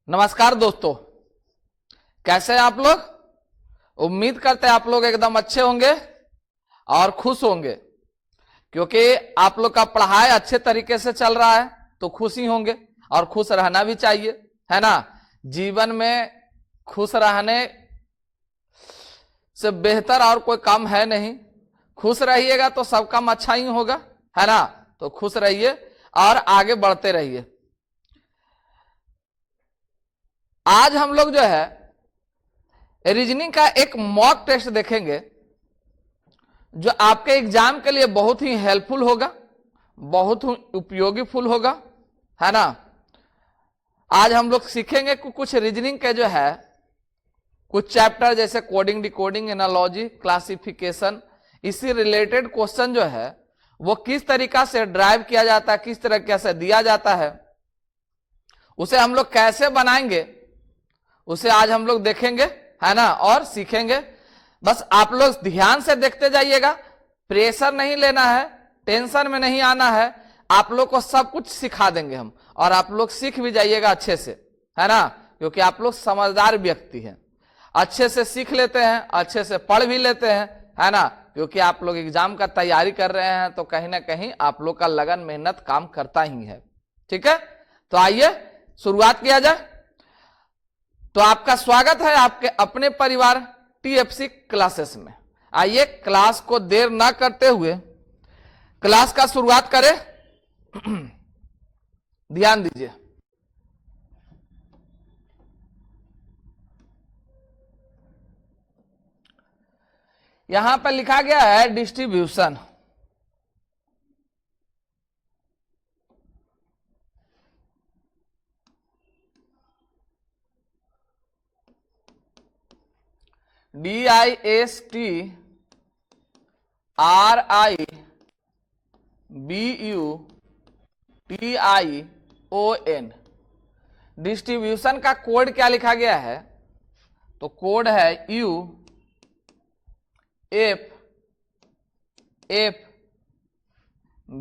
नमस्कार दोस्तों, कैसे हैं आप लोग। उम्मीद करते हैं आप लोग एकदम अच्छे होंगे और खुश होंगे, क्योंकि आप लोग का पढ़ाई अच्छे तरीके से चल रहा है तो खुश ही होंगे और खुश रहना भी चाहिए, है ना। जीवन में खुश रहने से बेहतर और कोई काम है नहीं। खुश रहिएगा तो सब काम अच्छा ही होगा, है ना। तो खुश रहिए और आगे बढ़ते रहिए। आज हम लोग जो है रीजनिंग का एक मॉक टेस्ट देखेंगे, जो आपके एग्जाम के लिए बहुत ही हेल्पफुल होगा, बहुत ही उपयोगी फुल होगा, है ना। आज हम लोग सीखेंगे कुछ रीजनिंग के जो है कुछ चैप्टर, जैसे कोडिंग, डिकोडिंग, एनालॉजी, क्लासिफिकेशन, इसी रिलेटेड क्वेश्चन जो है वो किस तरीका से ड्राइव किया जाता है, किस तरीके से दिया जाता है, उसे हम लोग कैसे बनाएंगे, उसे आज हम लोग देखेंगे, है ना, और सीखेंगे। बस आप लोग ध्यान से देखते जाइएगा, प्रेशर नहीं लेना है, टेंशन में नहीं आना है। आप लोग को सब कुछ सिखा देंगे हम, और आप लोग सीख भी जाइएगा अच्छे से, है ना, क्योंकि आप लोग समझदार व्यक्ति हैं, अच्छे से सीख लेते हैं, अच्छे से पढ़ भी लेते हैं, है ना। क्योंकि आप लोग एग्जाम का तैयारी कर रहे हैं तो कहीं ना कहीं आप लोग का लगन मेहनत काम करता ही है। ठीक है, तो आइए शुरुआत किया जाए। तो आपका स्वागत है आपके अपने परिवार टीएफसी क्लासेस में। आइए क्लास को देर ना करते हुए क्लास का शुरुआत करें। ध्यान दीजिए। यहां पर लिखा गया है डिस्ट्रीब्यूशन। DISTRIBUTION। डिस्ट्रीब्यूशन का कोड क्या लिखा गया है, तो कोड है U F F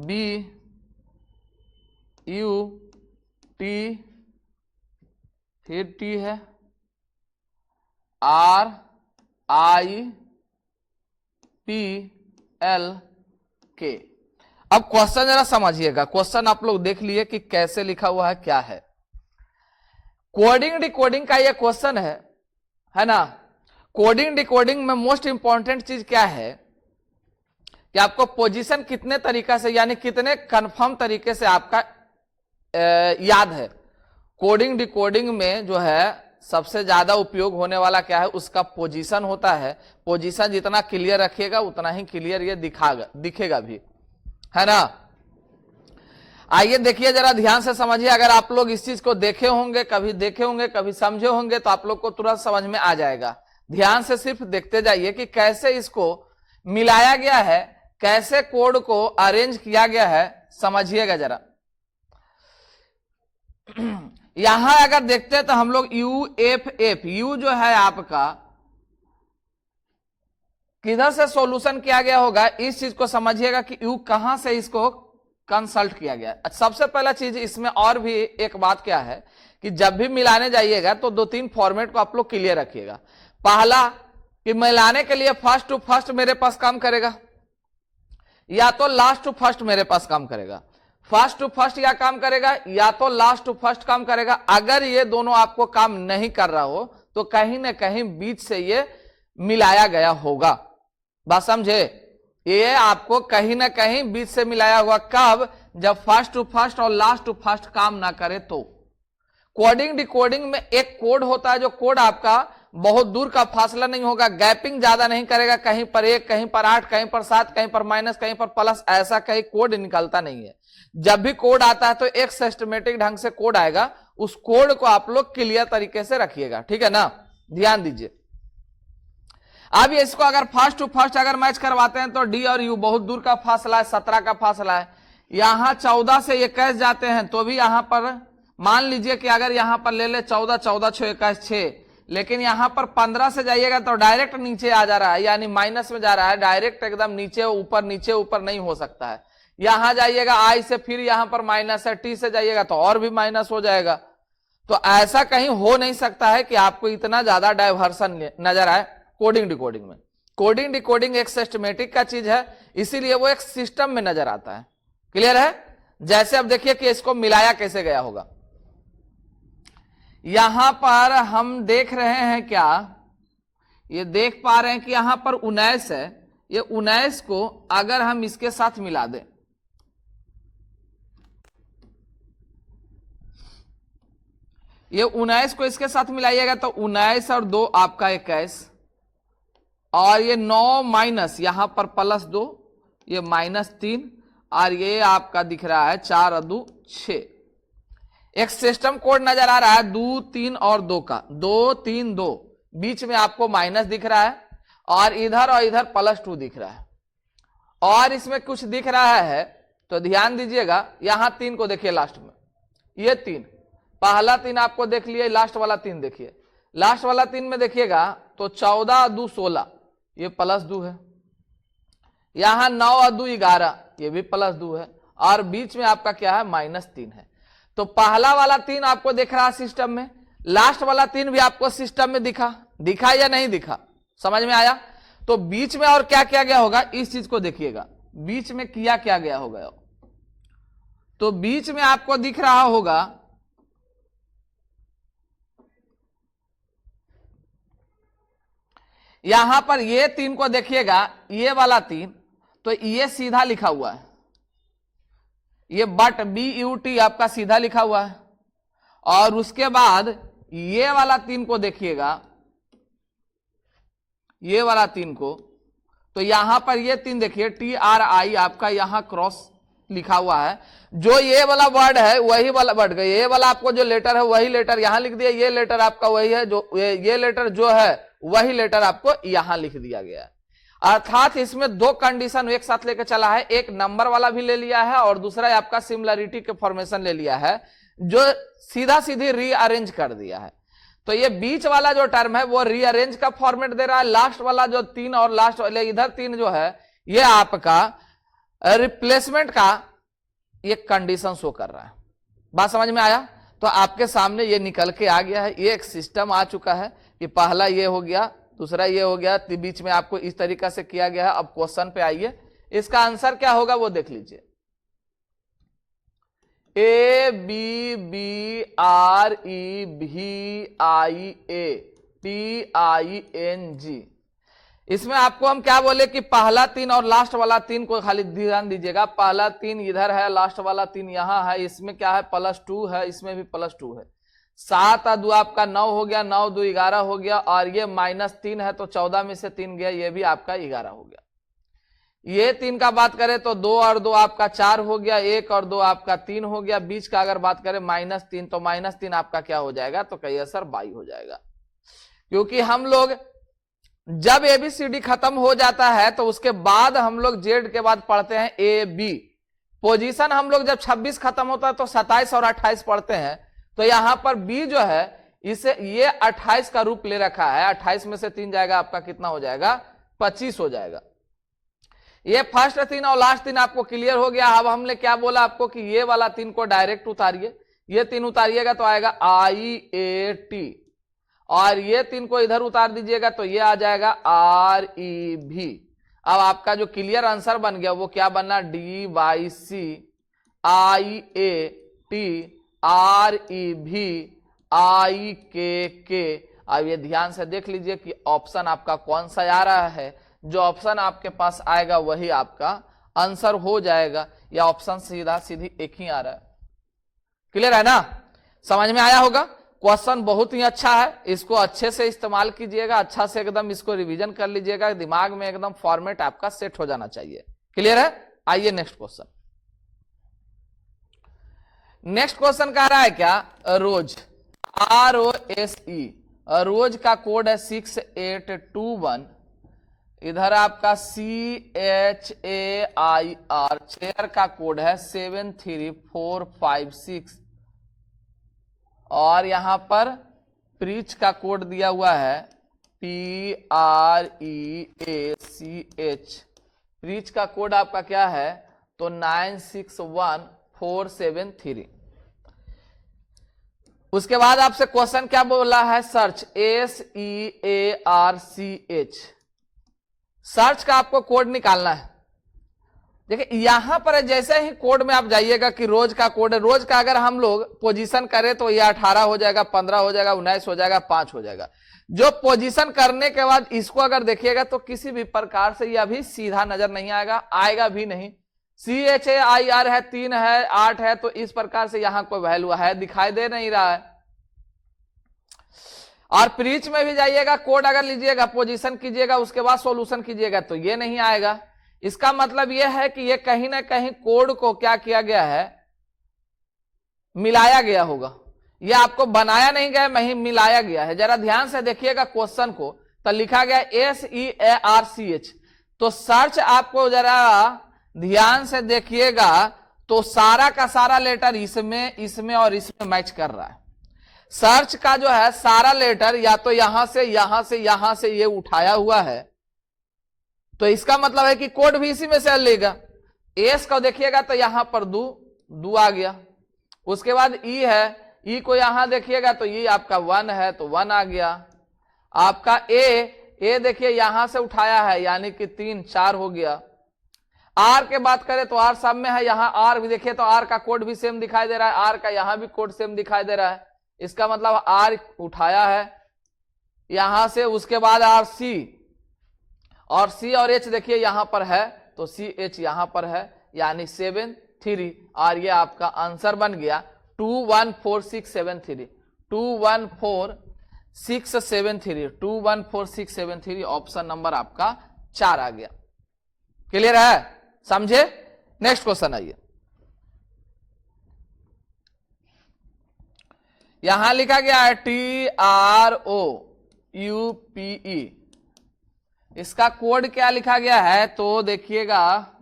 B U T, फिर T है, R I P L K। अब क्वेश्चन जरा समझिएगा। क्वेश्चन आप लोग देख लिए कि कैसे लिखा हुआ है, क्या है। कोडिंग डिकोडिंग का यह क्वेश्चन है ना। कोडिंग डिकोडिंग में मोस्ट इंपॉर्टेंट चीज क्या है कि आपको पोजीशन कितने तरीका से, यानी कितने कंफर्म तरीके से आपका याद है। कोडिंग डिकोडिंग में जो है सबसे ज्यादा उपयोग होने वाला क्या है, उसका पोजीशन होता है। पोजीशन जितना क्लियर रखिएगा उतना ही क्लियर ये दिखेगा भी, है ना। आइए देखिए, जरा ध्यान से समझिए। अगर आप लोग इस चीज को देखे होंगे, कभी समझे होंगे, तो आप लोग को तुरंत समझ में आ जाएगा। ध्यान से सिर्फ देखते जाइए कि कैसे इसको मिलाया गया है, कैसे कोड को अरेंज किया गया है, समझिएगा जरा। यहां अगर देखते हैं तो हम लोग UFF, यू जो है आपका किधर से सॉल्यूशन किया गया होगा, इस चीज को समझिएगा कि यू कहां से इसको कंसल्ट किया गया। सबसे पहला चीज इसमें और भी एक बात क्या है कि जब भी मिलाने जाइएगा तो 2-3 फॉर्मेट को आप लोग क्लियर रखिएगा। पहला कि मिलाने के लिए फर्स्ट टू फर्स्ट मेरे पास काम करेगा, या तो लास्ट टू फर्स्ट मेरे पास काम करेगा। फर्स्ट टू फर्स्ट या काम करेगा, या तो लास्ट टू फर्स्ट काम करेगा। अगर ये दोनों आपको काम नहीं कर रहा हो तो कहीं ना कहीं बीच से ये मिलाया गया होगा। बात समझे, ये आपको कहीं ना कहीं बीच से मिलाया हुआ। कब? जब फर्स्ट टू फर्स्ट और लास्ट टू फर्स्ट काम ना करे तो। कोडिंग डिकोडिंग में एक कोड होता है, जो कोड आपका बहुत दूर का फासला नहीं होगा, गैपिंग ज्यादा नहीं करेगा, कहीं पर 1, कहीं पर 8, कहीं पर 7, कहीं पर माइनस, कहीं पर प्लस, ऐसा कहीं कोड निकलता नहीं है। जब भी कोड आता है तो एक सिस्टमेटिक ढंग से कोड आएगा, उस कोड को आप लोग क्लियर तरीके से रखिएगा, ठीक है ना। ध्यान दीजिए। अब इसको अगर फर्स्ट टू फर्स्ट अगर मैच करवाते हैं तो डी और यू बहुत दूर का फासला है, 17 का फासला है। यहां 14 से 21 जाते हैं तो भी यहां पर मान लीजिए कि अगर यहां पर ले ले 14, 14, 6, 21, 6, लेकिन यहां पर 15 से जाइएगा तो डायरेक्ट नीचे आ जा रहा है, यानी माइनस में जा रहा है, डायरेक्ट एकदम नीचे ऊपर नहीं हो सकता है। यहां जाइएगा आई से, फिर यहां पर माइनस है, टी से जाइएगा तो और भी माइनस हो जाएगा। तो ऐसा कहीं हो नहीं सकता है कि आपको इतना ज्यादा डाइवर्सन नजर आए कोडिंग डिकोडिंग में। कोडिंग डिकोडिंग एक सिस्टमेटिक का चीज है, इसीलिए वो एक सिस्टम में नजर आता है। क्लियर है? जैसे अब देखिए कि इसको मिलाया कैसे गया होगा। यहां पर हम देख रहे हैं क्या, ये देख पा रहे हैं कि यहां पर 19 है, ये 19 को अगर हम इसके साथ मिला दें, ये 19 को इसके साथ मिलाइएगा तो 19 और 2 आपका 21, और ये 9 माइनस यहां पर +2, ये -3, और ये आपका दिख रहा है 4 और 2 6। एक सिस्टम कोड नजर आ रहा है 2 3 और 2 का, 2 3 2, बीच में आपको माइनस दिख रहा है और इधर +2 दिख रहा है, और इसमें कुछ दिख रहा है तो ध्यान दीजिएगा। यहां 3 को देखिए लास्ट में, ये 3, पहला 3 आपको देख लिया, लास्ट वाला 3 देखिए, लास्ट वाला 3 में देखिएगा तो 14 और 2 16, ये +2 है। यहां 9 और 2 11, ये भी +2 है, और बीच में आपका क्या है -3 है। तो पहला वाला 3 आपको दिख रहा है सिस्टम में, लास्ट वाला 3 भी आपको सिस्टम में दिखा या नहीं दिखा, समझ में आया? तो बीच में और क्या किया गया होगा, इस चीज को देखिएगा, बीच में क्या गया होगा। तो बीच में आपको दिख रहा होगा यहां पर ये 3 को देखिएगा, ये वाला 3 तो ये सीधा लिखा हुआ है, ये BUT आपका सीधा लिखा हुआ है, और उसके बाद ये वाला 3 को देखिएगा, ये वाला 3 को, तो यहां पर ये 3 देखिए TRI आपका यहां क्रॉस लिखा हुआ है। जो ये वाला वर्ड है वही वाला वर्ड का, ये वाला आपको जो लेटर है वही लेटर यहां लिख दिया, ये लेटर आपका वही है, जो ये लेटर जो है वही लेटर आपको यहां लिख दिया गया है। अर्थात इसमें 2 कंडीशन एक साथ लेकर चला है, एक नंबर वाला भी ले लिया है और दूसरा आपका सिमिलरिटी के फॉर्मेशन ले लिया है, जो सीधा सीधी रीअरेंज कर दिया है। तो ये बीच वाला जो टर्म है वो रीअरेंज का फॉर्मेट दे रहा है, लास्ट वाला जो 3 और लास्ट वाले इधर 3 जो है ये आपका रिप्लेसमेंट का ये कंडीशन शो कर रहा है। बात समझ में आया? तो आपके सामने ये निकल के आ गया है, ये एक सिस्टम आ चुका है कि पहला ये हो गया, दूसरा ये हो गया, बीच में आपको इस तरीका से किया गया है। अब क्वेश्चन पे आइए, इसका आंसर क्या होगा वो देख लीजिए। ABBREVIATING, इसमें आपको हम क्या बोले कि पहला 3 और लास्ट वाला 3 को खाली ध्यान दीजिएगा, पहला 3 इधर है, लास्ट वाला 3 यहां है, इसमें क्या है +2 है, इसमें भी +2 है। 7 और 2 आपका 9 हो गया, 9 2 11 हो गया, और ये -3 है तो 14 में से 3 गया, ये भी आपका 11 हो गया। ये 3 का बात करें तो 2 और 2 आपका 4 हो गया, 1 और 2 आपका 3 हो गया, बीच का अगर बात करें -3 तो -3 आपका क्या हो जाएगा, तो कई असर 22 हो जाएगा। क्योंकि हम लोग जब ABCD खत्म हो जाता है तो उसके बाद हम लोग Z के बाद पढ़ते हैं AB। पोजीशन हम लोग जब 26 खत्म होता है तो 27 और 28 पढ़ते हैं, तो यहां पर B जो है इसे ये 28 का रूप ले रखा है, 28 में से 3 जाएगा आपका कितना हो जाएगा, 25 हो जाएगा। ये फर्स्ट 3 और लास्ट 3 आपको क्लियर हो गया। अब हमने क्या बोला आपको कि ये वाला 3 को डायरेक्ट उतारिए, ये 3 उतारिएगा तो आएगा IAT, और ये 3 को इधर उतार दीजिएगा तो ये आ जाएगा REV। अब आपका जो क्लियर आंसर बन गया वो क्या बनना, DYC IAT REV IKK। अब ये ध्यान से देख लीजिए कि ऑप्शन आपका कौन सा आ रहा है, जो ऑप्शन आपके पास आएगा वही आपका आंसर हो जाएगा, या ऑप्शन सीधा सीधी एक ही आ रहा है। क्लियर है ना? समझ में आया होगा? क्वेश्चन बहुत ही अच्छा है, इसको अच्छे से इस्तेमाल कीजिएगा, अच्छा से एकदम इसको रिवीजन कर लीजिएगा, दिमाग में एकदम फॉर्मेट आपका सेट हो जाना चाहिए। क्लियर है? आइए नेक्स्ट क्वेश्चन। नेक्स्ट क्वेश्चन कह रहा है क्या, रोज ROSE, रोज का कोड है 6821, इधर आपका CHAIR, चेयर का कोड है 73456, और यहां पर प्रीच का कोड दिया हुआ है PREACH। प्रीच का कोड आपका क्या है, तो 961473। उसके बाद आपसे क्वेश्चन क्या बोला है, सर्च, SEARCH, सर्च का आपको कोड निकालना है। देखिए यहां पर जैसे ही कोड में आप जाइएगा कि रोज का कोड है, रोज का अगर हम लोग पोजीशन करें तो ये 18 हो जाएगा, 15 हो जाएगा, 19 हो जाएगा, 5 हो जाएगा। जो पोजीशन करने के बाद इसको अगर देखिएगा तो किसी भी प्रकार से ये अभी सीधा नजर नहीं आएगा, आएगा भी नहीं। CHAIR है, 3 है, 8 है, तो इस प्रकार से यहां कोई वैल्यू है दिखाई दे नहीं रहा है। और प्रीच में भी जाइएगा, कोड अगर लीजिएगा, पोजीशन कीजिएगा, उसके बाद सॉल्यूशन कीजिएगा तो ये नहीं आएगा। इसका मतलब यह है कि ये कहीं ना कहीं कोड को क्या किया गया है, मिलाया गया होगा। ये आपको बनाया नहीं गया, नहीं मिलाया गया है। जरा ध्यान से देखिएगा क्वेश्चन को, तो लिखा गया SEARCH। तो सर्च आपको जरा ध्यान से देखिएगा तो सारा का सारा लेटर इसमें, इसमें और इसमें मैच कर रहा है। सर्च का जो है सारा लेटर या तो यहां से, यहां से, यहां से ये उठाया हुआ है, तो इसका मतलब है कि कोड भी इसी में से लेगा। एस को देखिएगा तो यहां पर दू आ गया। उसके बाद ई है, ई को यहां देखिएगा तो ये आपका 1 है तो 1 आ गया। आपका ए देखिए यहां से उठाया है यानी कि 3, 4 हो गया। आर के बात करें तो आर सब में है, यहां आर भी देखिए तो आर का कोड भी सेम दिखाई दे रहा है, आर का यहां भी कोड सेम दिखाई दे रहा है। इसका मतलब आर उठाया है यहां से। उसके बाद आर सी, और सी और एच देखिए यहां पर है तो सी एच यहां पर है, यानी 7, 3। और ये आपका आंसर बन गया 214673, 214673, 214673। ऑप्शन नंबर आपका 4 आ गया। क्लियर है, समझे? नेक्स्ट क्वेश्चन आइए। यहां लिखा गया है TROUPE। इसका कोड क्या लिखा गया है तो देखिएगा,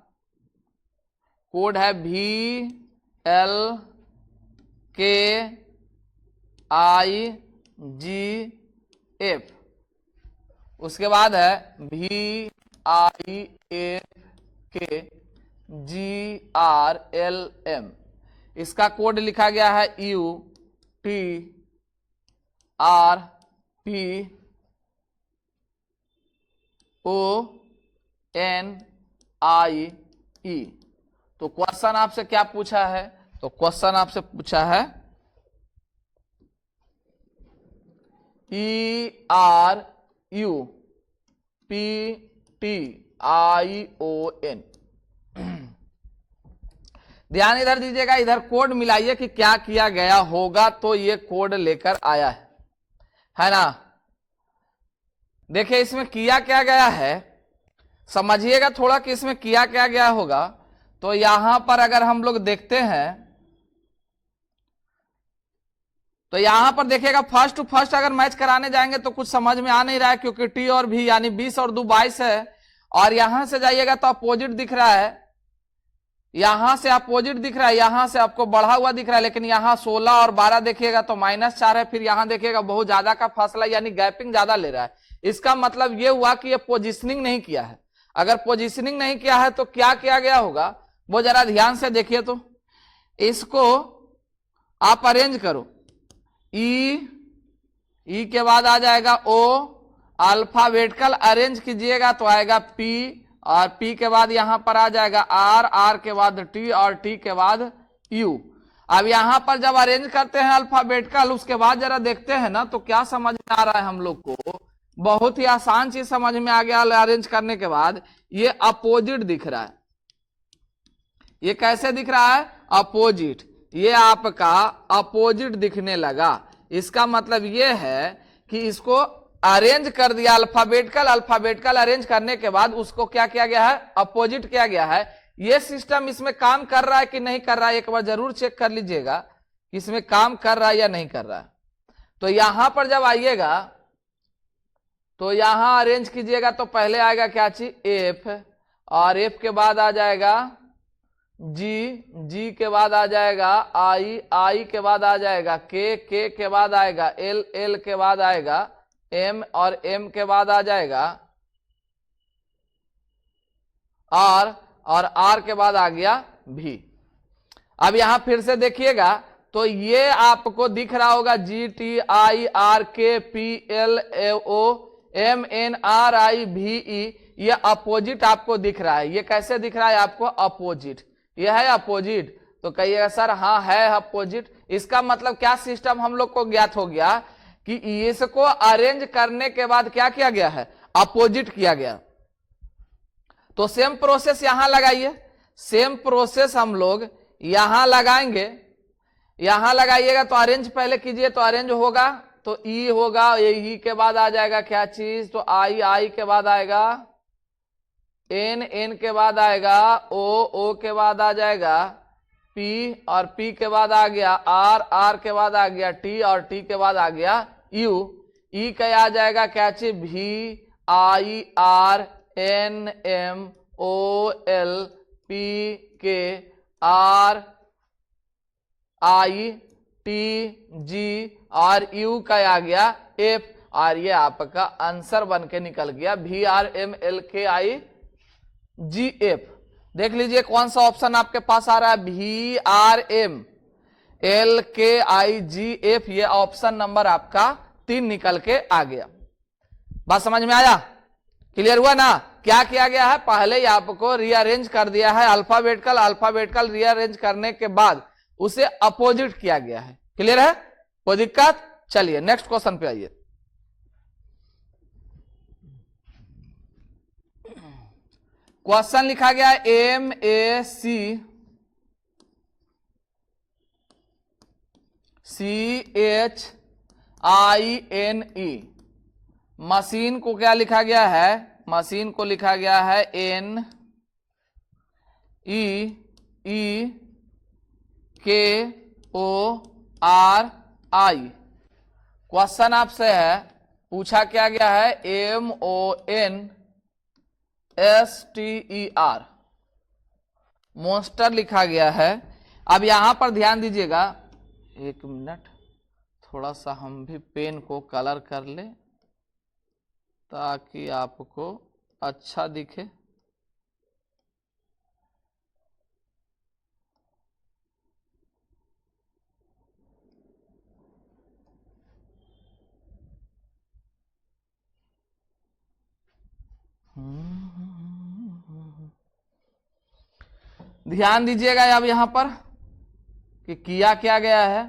कोड है VLKIGF। उसके बाद है VIAKGRLM। इसका कोड लिखा गया है UTRPONIE। तो क्वेश्चन आपसे क्या पूछा है, तो क्वेश्चन आपसे पूछा है ERUPTION। ध्यान इधर दीजिएगा, इधर कोड मिलाइए कि क्या किया गया होगा तो ये कोड लेकर आया है ना। देखिए इसमें किया क्या गया है, समझिएगा थोड़ा कि इसमें किया क्या गया होगा। तो यहां पर अगर हम लोग देखते हैं तो यहां पर देखिएगा फर्स्ट टू फर्स्ट अगर मैच कराने जाएंगे तो कुछ समझ में आ नहीं रहा है, क्योंकि टी और भी यानी 20 और 2 22 है। और यहां से जाइएगा तो अपोजिट दिख रहा है, यहां से अपोजिट दिख रहा है, यहां से आपको बढ़ा हुआ दिख रहा है, लेकिन यहां 16 और 12 देखिएगा तो -4 है। फिर यहां देखिएगा बहुत ज्यादा का फासला यानी गैपिंग ज्यादा ले रहा है। इसका मतलब यह हुआ कि ये पोजिशनिंग नहीं किया है। अगर पोजिशनिंग नहीं किया है तो क्या किया गया होगा वो जरा ध्यान से देखिए। तो इसको आप अरेंज करो, ई के बाद आ जाएगा ओ, अल्फाबेटिकल अरेंज कीजिएगा तो आएगा पी, और पी के बाद यहां पर आ जाएगा आर, आर के बाद टी, और टी के बाद यू। अब यहां पर जब अरेंज करते हैं अल्फाबेटिकल, उसके बाद जरा देखते हैं ना तो क्या समझ में आ रहा है हम लोग को, बहुत ही आसान चीज समझ में आ गया। अरेंज करने के बाद ये अपोजिट दिख रहा है। ये कैसे दिख रहा है, अपोजिट। ये आपका अपोजिट दिखने लगा। इसका मतलब ये है कि इसको अरेंज कर दिया अल्फाबेटिकल, अल्फाबेटिकल अरेंज करने के बाद उसको क्या किया गया है, अपोजिट किया गया है। ये सिस्टम इसमें काम कर रहा है कि नहीं कर रहा है, एक बार जरूर चेक कर लीजिएगा कि इसमें काम कर रहा है या नहीं कर रहा है। तो यहां पर जब आइएगा तो यहां अरेंज कीजिएगा तो पहले आएगा क्या चीज, एफ, और एफ के बाद आ जाएगा जी, जी के बाद आ जाएगा आई, आई के बाद आ जाएगा के के बाद आएगा एल, एल के बाद आएगा एम, और एम के बाद आ जाएगा आर, और आर के बाद आ गया भी। अब यहां फिर से देखिएगा तो ये आपको दिख रहा होगा GTIRKPLOMNRIVE, ये अपोजिट आपको दिख रहा है। ये कैसे दिख रहा है आपको? अपोजिट, ये है अपोजिट। तो कहिएगा सर हाँ है अपोजिट। इसका मतलब क्या सिस्टम हम लोग को ज्ञात हो गया कि इसको अरेंज करने के बाद क्या किया गया है? अपोजिट किया गया। तो सेम प्रोसेस यहां लगाइए, सेम प्रोसेस हम लोग यहां लगाएंगे। यहां लगाइएगा तो अरेंज पहले कीजिए, तो अरेंज होगा तो ई होगा, ई के बाद आ जाएगा क्या चीज? तो आई के बाद आएगा एन के बाद आएगा ओ के बाद आ जाएगा पी, और पी के बाद आ गया आर के बाद आ गया टी, और टी के बाद आ गया यू, ई का आ जाएगा क्या चीज? VINMOLPKRITG, और यू का आ गया एफ, और ये आपका आंसर बन के निकल गया VRMLKIGF। देख लीजिए कौन सा ऑप्शन आपके पास आ रहा है? VRMLKIGF, ये ऑप्शन नंबर आपका 3 निकल के आ गया। बात समझ में आया? क्लियर हुआ ना? क्या किया गया है? पहले ही आपको रीअरेंज कर दिया है, अल्फाबेटिकल रीअरेंज करने के बाद उसे अपोजिट किया गया है। क्लियर है? कोई दिक्कत? चलिए नेक्स्ट क्वेश्चन पे आइए। क्वेश्चन लिखा गया MACCHINE। मशीन को क्या लिखा गया है? मशीन को लिखा गया है NEEKORI। क्वेश्चन आपसे है, पूछा क्या गया है? MONSTER, मॉन्स्टर लिखा गया है। अब यहां पर ध्यान दीजिएगा, एक मिनट, थोड़ा सा हम भी पेन को कलर कर ले ताकि आपको अच्छा दिखे। ध्यान दीजिएगा अब यहां पर कि किया क्या गया है।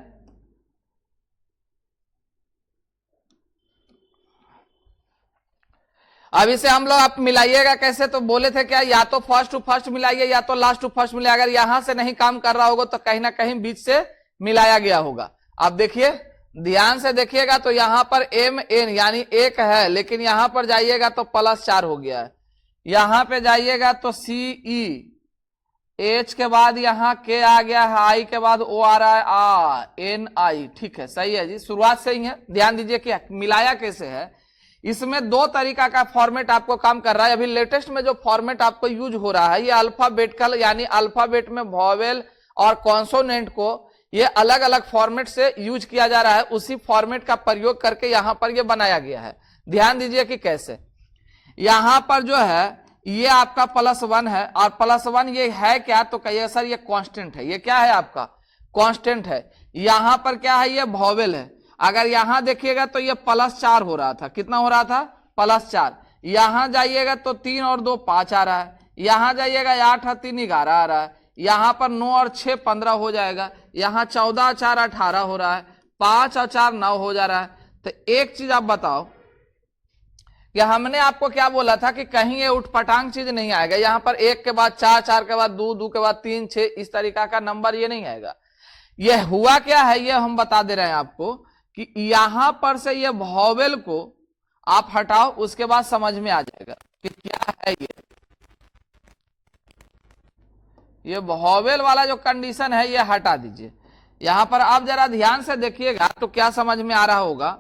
अब इसे हम लोग आप मिलाइएगा कैसे? तो बोले थे क्या, या तो फर्स्ट टू फर्स्ट मिलाइए या तो लास्ट टू फर्स्ट मिलाइए। अगर यहां से नहीं काम कर रहा होगा तो कहीं ना कहीं बीच से मिलाया गया होगा। अब देखिए, ध्यान से देखिएगा तो यहां पर MN यानी एक है, लेकिन यहां पर जाइएगा तो +4 हो गया है। यहां पे जाइएगा तो CE, H के बाद यहां K आ गया है, I के बाद O आ रहा है NI। ठीक है, सही है जी, शुरुआत से ही है। ध्यान दीजिए कि मिलाया कैसे है। इसमें 2 तरीका का फॉर्मेट आपको काम कर रहा है। अभी लेटेस्ट में जो फॉर्मेट आपको यूज हो रहा है, ये अल्फाबेटिकल यानी अल्फाबेट में वॉवेल और कॉन्सोनेंट को ये अलग अलग फॉर्मेट से यूज किया जा रहा है। उसी फॉर्मेट का प्रयोग करके यहां पर ये बनाया गया है। ध्यान दीजिए कि कैसे। यहां पर जो है ये आपका +1 है, और +1 ये है क्या? तो कहिए सर ये कांस्टेंट है। ये क्या है आपका? कांस्टेंट है। यहां पर क्या है? ये वॉवेल है। अगर यहां देखिएगा तो ये +4 हो रहा था। कितना हो रहा था? +4। यहां जाइएगा तो 3 और 2 5 आ रहा है। यहां जाइएगा 8 और 3 11 आ रहा है। यहां पर 9 और 6 15 हो जाएगा। यहां 14 और 4 18 हो रहा है। 5 और 4 9 हो जा रहा है। तो एक चीज आप बताओ कि हमने आपको क्या बोला था कि कहीं ये उठपटांग चीज नहीं आएगा। यहां पर 1 के बाद 4, 4 के बाद 2, 2 के बाद 3, 6, इस तरीका का नंबर ये नहीं आएगा। ये हुआ क्या है ये हम बता दे रहे हैं आपको कि यहां पर से ये वॉवेल को आप हटाओ, उसके बाद समझ में आ जाएगा कि क्या है ये वॉवेल वाला जो कंडीशन है ये हटा दीजिए। यहां पर आप जरा ध्यान से देखिएगा तो क्या समझ में आ रहा होगा।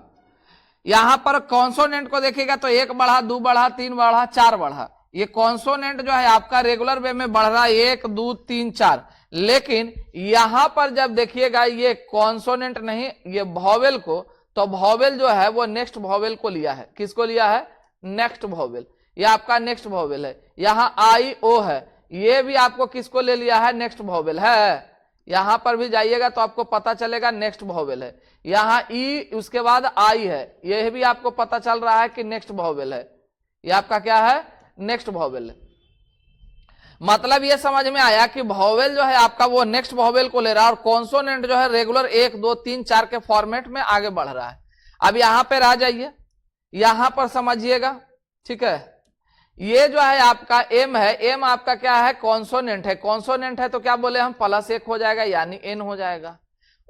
यहां पर कॉन्सोनेंट को देखिएगा तो 1 बढ़ा, 2 बढ़ा, 3 बढ़ा, 4 बढ़ा। ये कॉन्सोनेंट जो है आपका रेगुलर वे में बढ़ रहा है 1 2 3 4। लेकिन यहां पर जब देखिएगा ये कॉन्सोनेंट नहीं, ये वॉवेल को, तो वॉवेल जो है वो नेक्स्ट वॉवेल को लिया है। किसको लिया है? Next vowel. ये आपका नेक्स्ट वॉवेल है। यहां I O है, ये भी आपको किसको ले लिया है? नेक्स्ट वॉवेल है। यहां पर भी जाइएगा तो आपको पता चलेगा नेक्स्ट वोवेल है। यहां ई उसके बाद आई है, यह भी आपको पता चल रहा है कि नेक्स्ट वोवेल है, यह आपका क्या है, नेक्स्ट वोवेल है। मतलब ये समझ में आया कि वोवेल जो है आपका वो नेक्स्ट वोवेल को ले रहा है, और कॉन्सोनेंट जो है रेगुलर 1 2 3 4 के फॉर्मेट में आगे बढ़ रहा है। अब यहां पर आ जाइए, यहां पर समझिएगा, ठीक है। ये जो है आपका एम है, एम आपका क्या है, कॉन्सोनेंट है। कॉन्सोनेंट है तो क्या बोले हम, +1 हो जाएगा यानी एन हो जाएगा।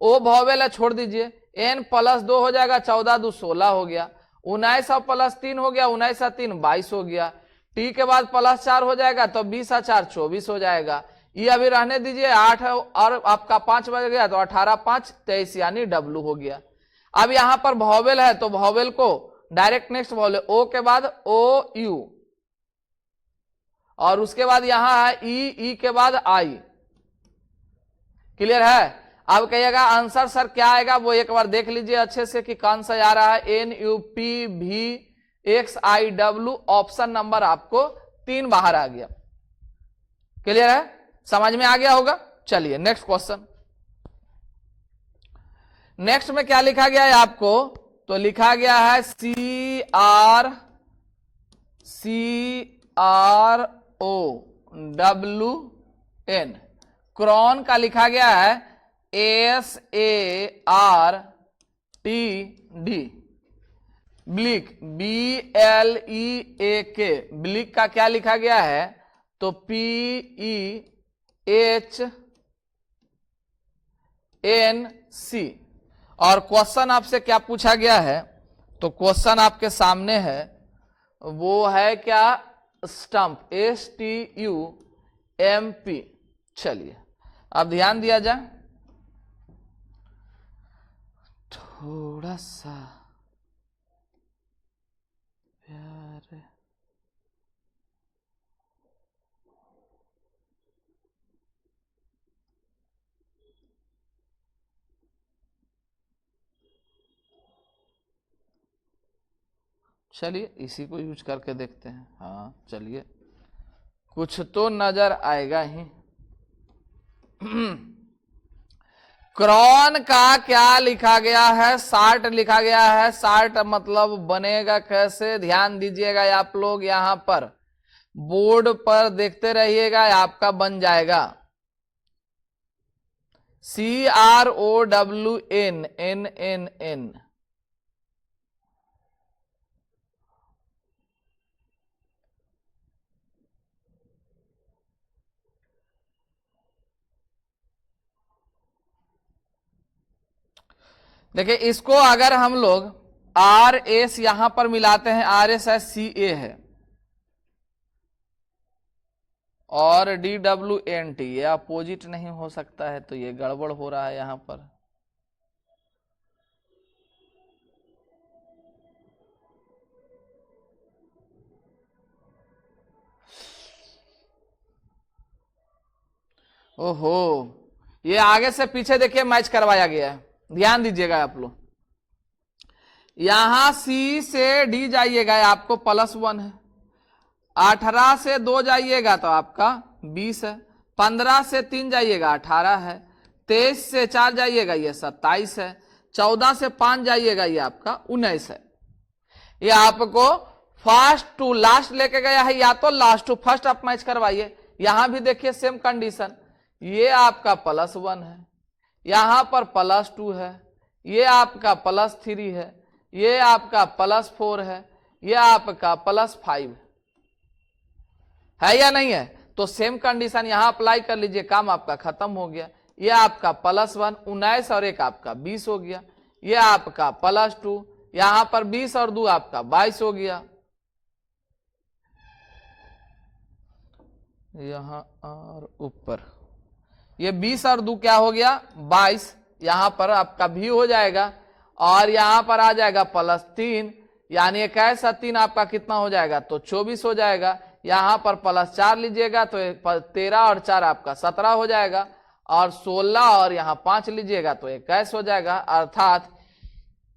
ओ वोवेल है, छोड़ दीजिए, एन +2 हो जाएगा, 14 2 16 हो गया, 19 +3 हो गया, 19 3 22 हो गया। टी के बाद +4 हो जाएगा तो 20 4 24 हो जाएगा। ये अभी रहने दीजिए, 8 और आपका 5 बज गया तो 18 5 23 यानी डब्लू हो गया। अब यहां पर वोवेल है तो वोवेल को डायरेक्ट नेक्स्ट वोवेल, ओ के बाद ओ यू, और उसके बाद यहां है ई के बाद आई। क्लियर है। अब कहिएगा आंसर सर क्या आएगा, वो एक बार देख लीजिए अच्छे से कि कौन सा आ रहा है। NUPVXIW, ऑप्शन नंबर आपको 3 बाहर आ गया। क्लियर है, समझ में आ गया होगा। चलिए नेक्स्ट क्वेश्चन। नेक्स्ट में क्या लिखा गया है आपको, तो लिखा गया है CROWN। क्रॉन का लिखा गया है SARTD। ब्लिक BLEAK, ब्लिक का क्या लिखा गया है, तो PEHNC। और क्वेश्चन आपसे क्या पूछा गया है, तो क्वेश्चन आपके सामने है, वो है क्या, स्टंप, STUMP। चलिए अब ध्यान दिया जाए, थोड़ा सा प्यार। चलिए इसी को यूज करके देखते हैं। हाँ चलिए, कुछ तो नजर आएगा ही। क्रॉन का क्या लिखा गया है, सार्ट लिखा गया है। सार्ट मतलब बनेगा कैसे, ध्यान दीजिएगा आप लोग, यहां पर बोर्ड पर देखते रहिएगा, आपका बन जाएगा CROWN। देखिए इसको अगर हम लोग RS यहां पर मिलाते हैं, RS है CA है, और DWNT, ये अपोजिट नहीं हो सकता है, तो ये गड़बड़ हो रहा है यहां पर। ओहो, ये आगे से पीछे देखिए मैच करवाया गया है, ध्यान दीजिएगा आप लोग। यहां C से D जाइएगा, आपको +1 है। 18 से 2 जाइएगा तो आपका 20 है। 15 से 3 जाइएगा 18 है। 23 से 4 जाइएगा ये 27 है। 14 से 5 जाइएगा ये आपका 19 है। ये आपको फर्स्ट टू लास्ट लेके गया है, या तो लास्ट टू फर्स्ट आप मैच करवाइए। यहां भी देखिए सेम कंडीशन, ये आपका +1 है, यहां पर +2 है, ये आपका +3 है, ये आपका +4 है, ये आपका +5 है या नहीं है। तो सेम कंडीशन यहां अप्लाई कर लीजिए, काम आपका खत्म हो गया। ये आपका +1 19 और एक आपका 20 हो गया। ये आपका +2, यहां पर 20 और 2 आपका 22 हो गया। यहां और ऊपर ये 20 और 2 क्या हो गया, 22। यहां पर आपका भी हो जाएगा, और यहां पर आ जाएगा +3, यानी 21 और 3 आपका कितना हो जाएगा, तो 24 हो जाएगा। यहां पर +4 लीजिएगा तो 13 और 4 आपका 17 हो जाएगा, और 16 और यहां 5 लीजिएगा तो 21 हो जाएगा। अर्थात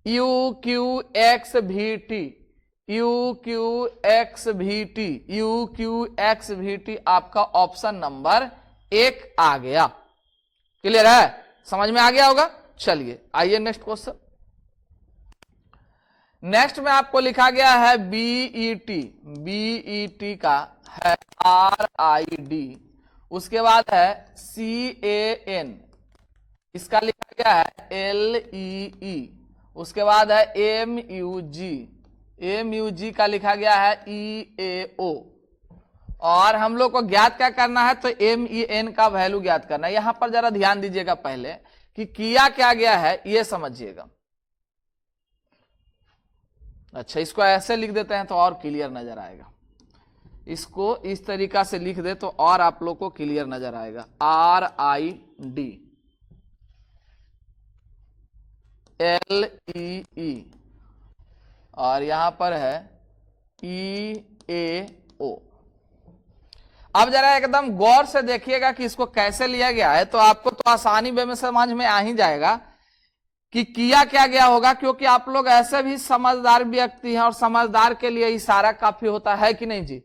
UQXVT, UQXVT, UQXVT आपका ऑप्शन नंबर 1 आ गया। क्लियर है, समझ में आ गया होगा। चलिए आइए नेक्स्ट क्वेश्चन। नेक्स्ट में आपको लिखा गया है बीईटी, बीईटी का है RID, उसके बाद है CAN, इसका लिखा गया है LEE, उसके बाद है MUG का लिखा गया है EAO, और हम लोग को ज्ञात क्या करना है, तो MEN का वैल्यू ज्ञात करना है। यहां पर जरा ध्यान दीजिएगा पहले कि किया क्या गया है ये समझिएगा। अच्छा, इसको ऐसे लिख देते हैं तो और क्लियर नजर आएगा, इसको इस तरीका से लिख दे तो और आप लोग को क्लियर नजर आएगा। RID LEE और यहां पर है EAO। अब जरा एकदम गौर से देखिएगा कि इसको कैसे लिया गया है, तो आपको तो आसानी में समझ में आ ही जाएगा कि किया क्या गया होगा, क्योंकि आप लोग ऐसे भी समझदार व्यक्ति हैं और समझदार के लिए इशारा काफी होता है कि नहीं जी।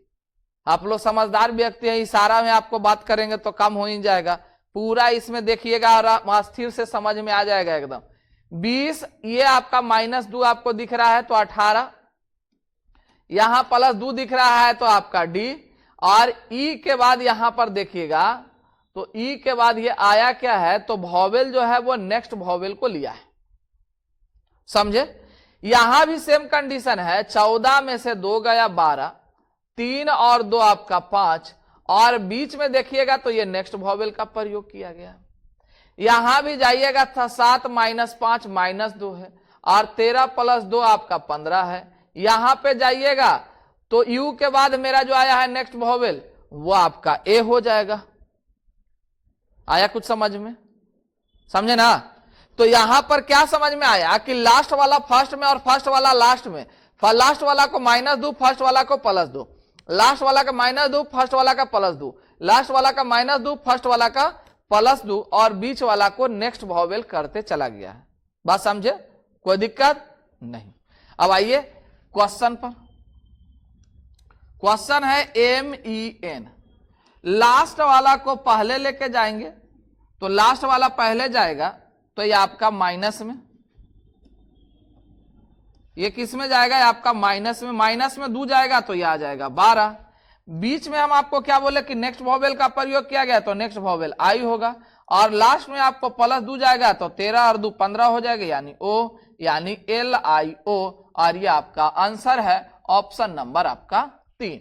आप लोग समझदार व्यक्ति हैं, इशारा में आपको बात करेंगे तो कम हो ही जाएगा। पूरा इसमें देखिएगा और स्थिर से समझ में आ जाएगा एकदम। 20 ये आपका -2 आपको दिख रहा है तो 18, यहां +2 दिख रहा है तो आपका D, और E के बाद यहां पर देखिएगा तो E के बाद ये आया क्या है, तो वॉवेल जो है वो नेक्स्ट वॉवेल को लिया है, समझे। यहां भी सेम कंडीशन है, 14 में से 2 गया 12, 3 और 2 आपका 5, और बीच में देखिएगा तो ये नेक्स्ट वॉवेल का प्रयोग किया गया। यहां भी जाइएगा था 7 - 5 -2 है, और 13 + 2 आपका 15 है। यहां पे जाइएगा तो U के बाद मेरा जो आया है नेक्स्ट वॉवेल वो आपका A हो जाएगा। आया कुछ समझ में, समझे ना। तो यहां पर क्या समझ में आया कि लास्ट वाला फर्स्ट में और फर्स्ट वाला लास्ट में, लास्ट वाला को -2, फर्स्ट वाला को +2, लास्ट वाला का -2, फर्स्ट वाला का +2, लास्ट वाला का -2, फर्स्ट वाला का +2, और बीच वाला को नेक्स्ट वॉवेल करते चला गया है। बात समझे, कोई दिक्कत नहीं। अब आइए क्वेश्चन पर। क्वेश्चन है MEN, लास्ट वाला को पहले लेके जाएंगे, तो लास्ट वाला पहले जाएगा तो ये आपका माइनस में, ये किस में जाएगा, ये आपका माइनस में 2 जाएगा तो ये आ जाएगा 12। बीच में हम आपको क्या बोले कि नेक्स्ट वॉवेल का प्रयोग किया गया तो नेक्स्ट वॉवेल I होगा, और लास्ट में आपको +2 जाएगा तो 13 और 2 15 हो जाएगा, यानी O, यानी LIO, और ये आपका आंसर है ऑप्शन नंबर आपका 3।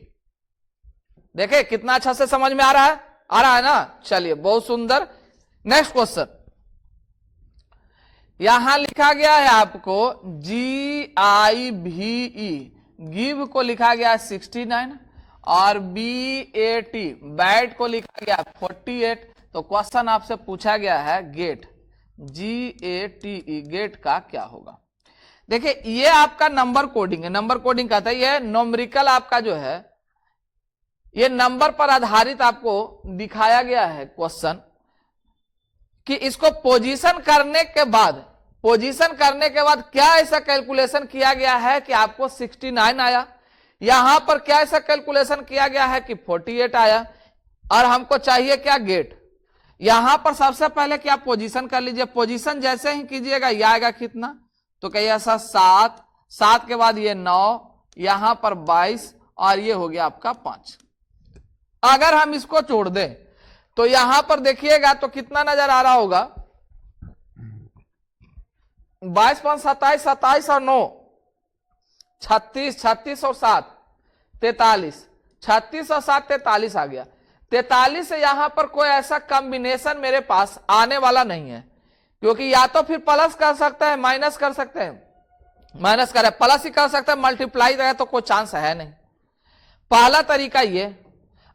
देखे कितना अच्छा से समझ में आ रहा है ना। चलिए बहुत सुंदर। नेक्स्ट क्वेश्चन, यहां लिखा गया है आपको GIVE, गिव को लिखा गया 69, और BAT, बैट को लिखा गया 48। तो क्वेश्चन आपसे पूछा गया है गेट, GATE, गेट का क्या होगा। देखिए ये आपका नंबर कोडिंग है, नंबर कोडिंग कहता है ये न्यूमेरिकल आपका जो है ये नंबर पर आधारित आपको दिखाया गया है क्वेश्चन, कि इसको पोजीशन करने के बाद क्या ऐसा कैलकुलेशन किया गया है कि आपको 69 आया। यहां पर क्या ऐसा कैलकुलेशन किया गया है कि 48 आया, और हमको चाहिए क्या, गेट। यहां पर सबसे पहले क्या पोजीशन कर लीजिए, पोजीशन जैसे ही कीजिएगा ये आएगा कितना, तो कहिए ऐसा 7 के बाद ये 9, यहां पर 22, और ये हो गया आपका 5। अगर हम इसको जोड़ दें तो यहां पर देखिएगा तो कितना नजर आ रहा होगा, 22 × 27, 27 और 9 36, 36 और 7 43, 36 और 7 43 आ गया। 43 से यहां पर कोई ऐसा कॉम्बिनेशन मेरे पास आने वाला नहीं है, क्योंकि या तो फिर प्लस कर सकते हैं, माइनस कर सकते हैं, माइनस करे प्लस ही कर सकते हैं, मल्टीप्लाई रहे तो कोई चांस है नहीं। पहला तरीका ये,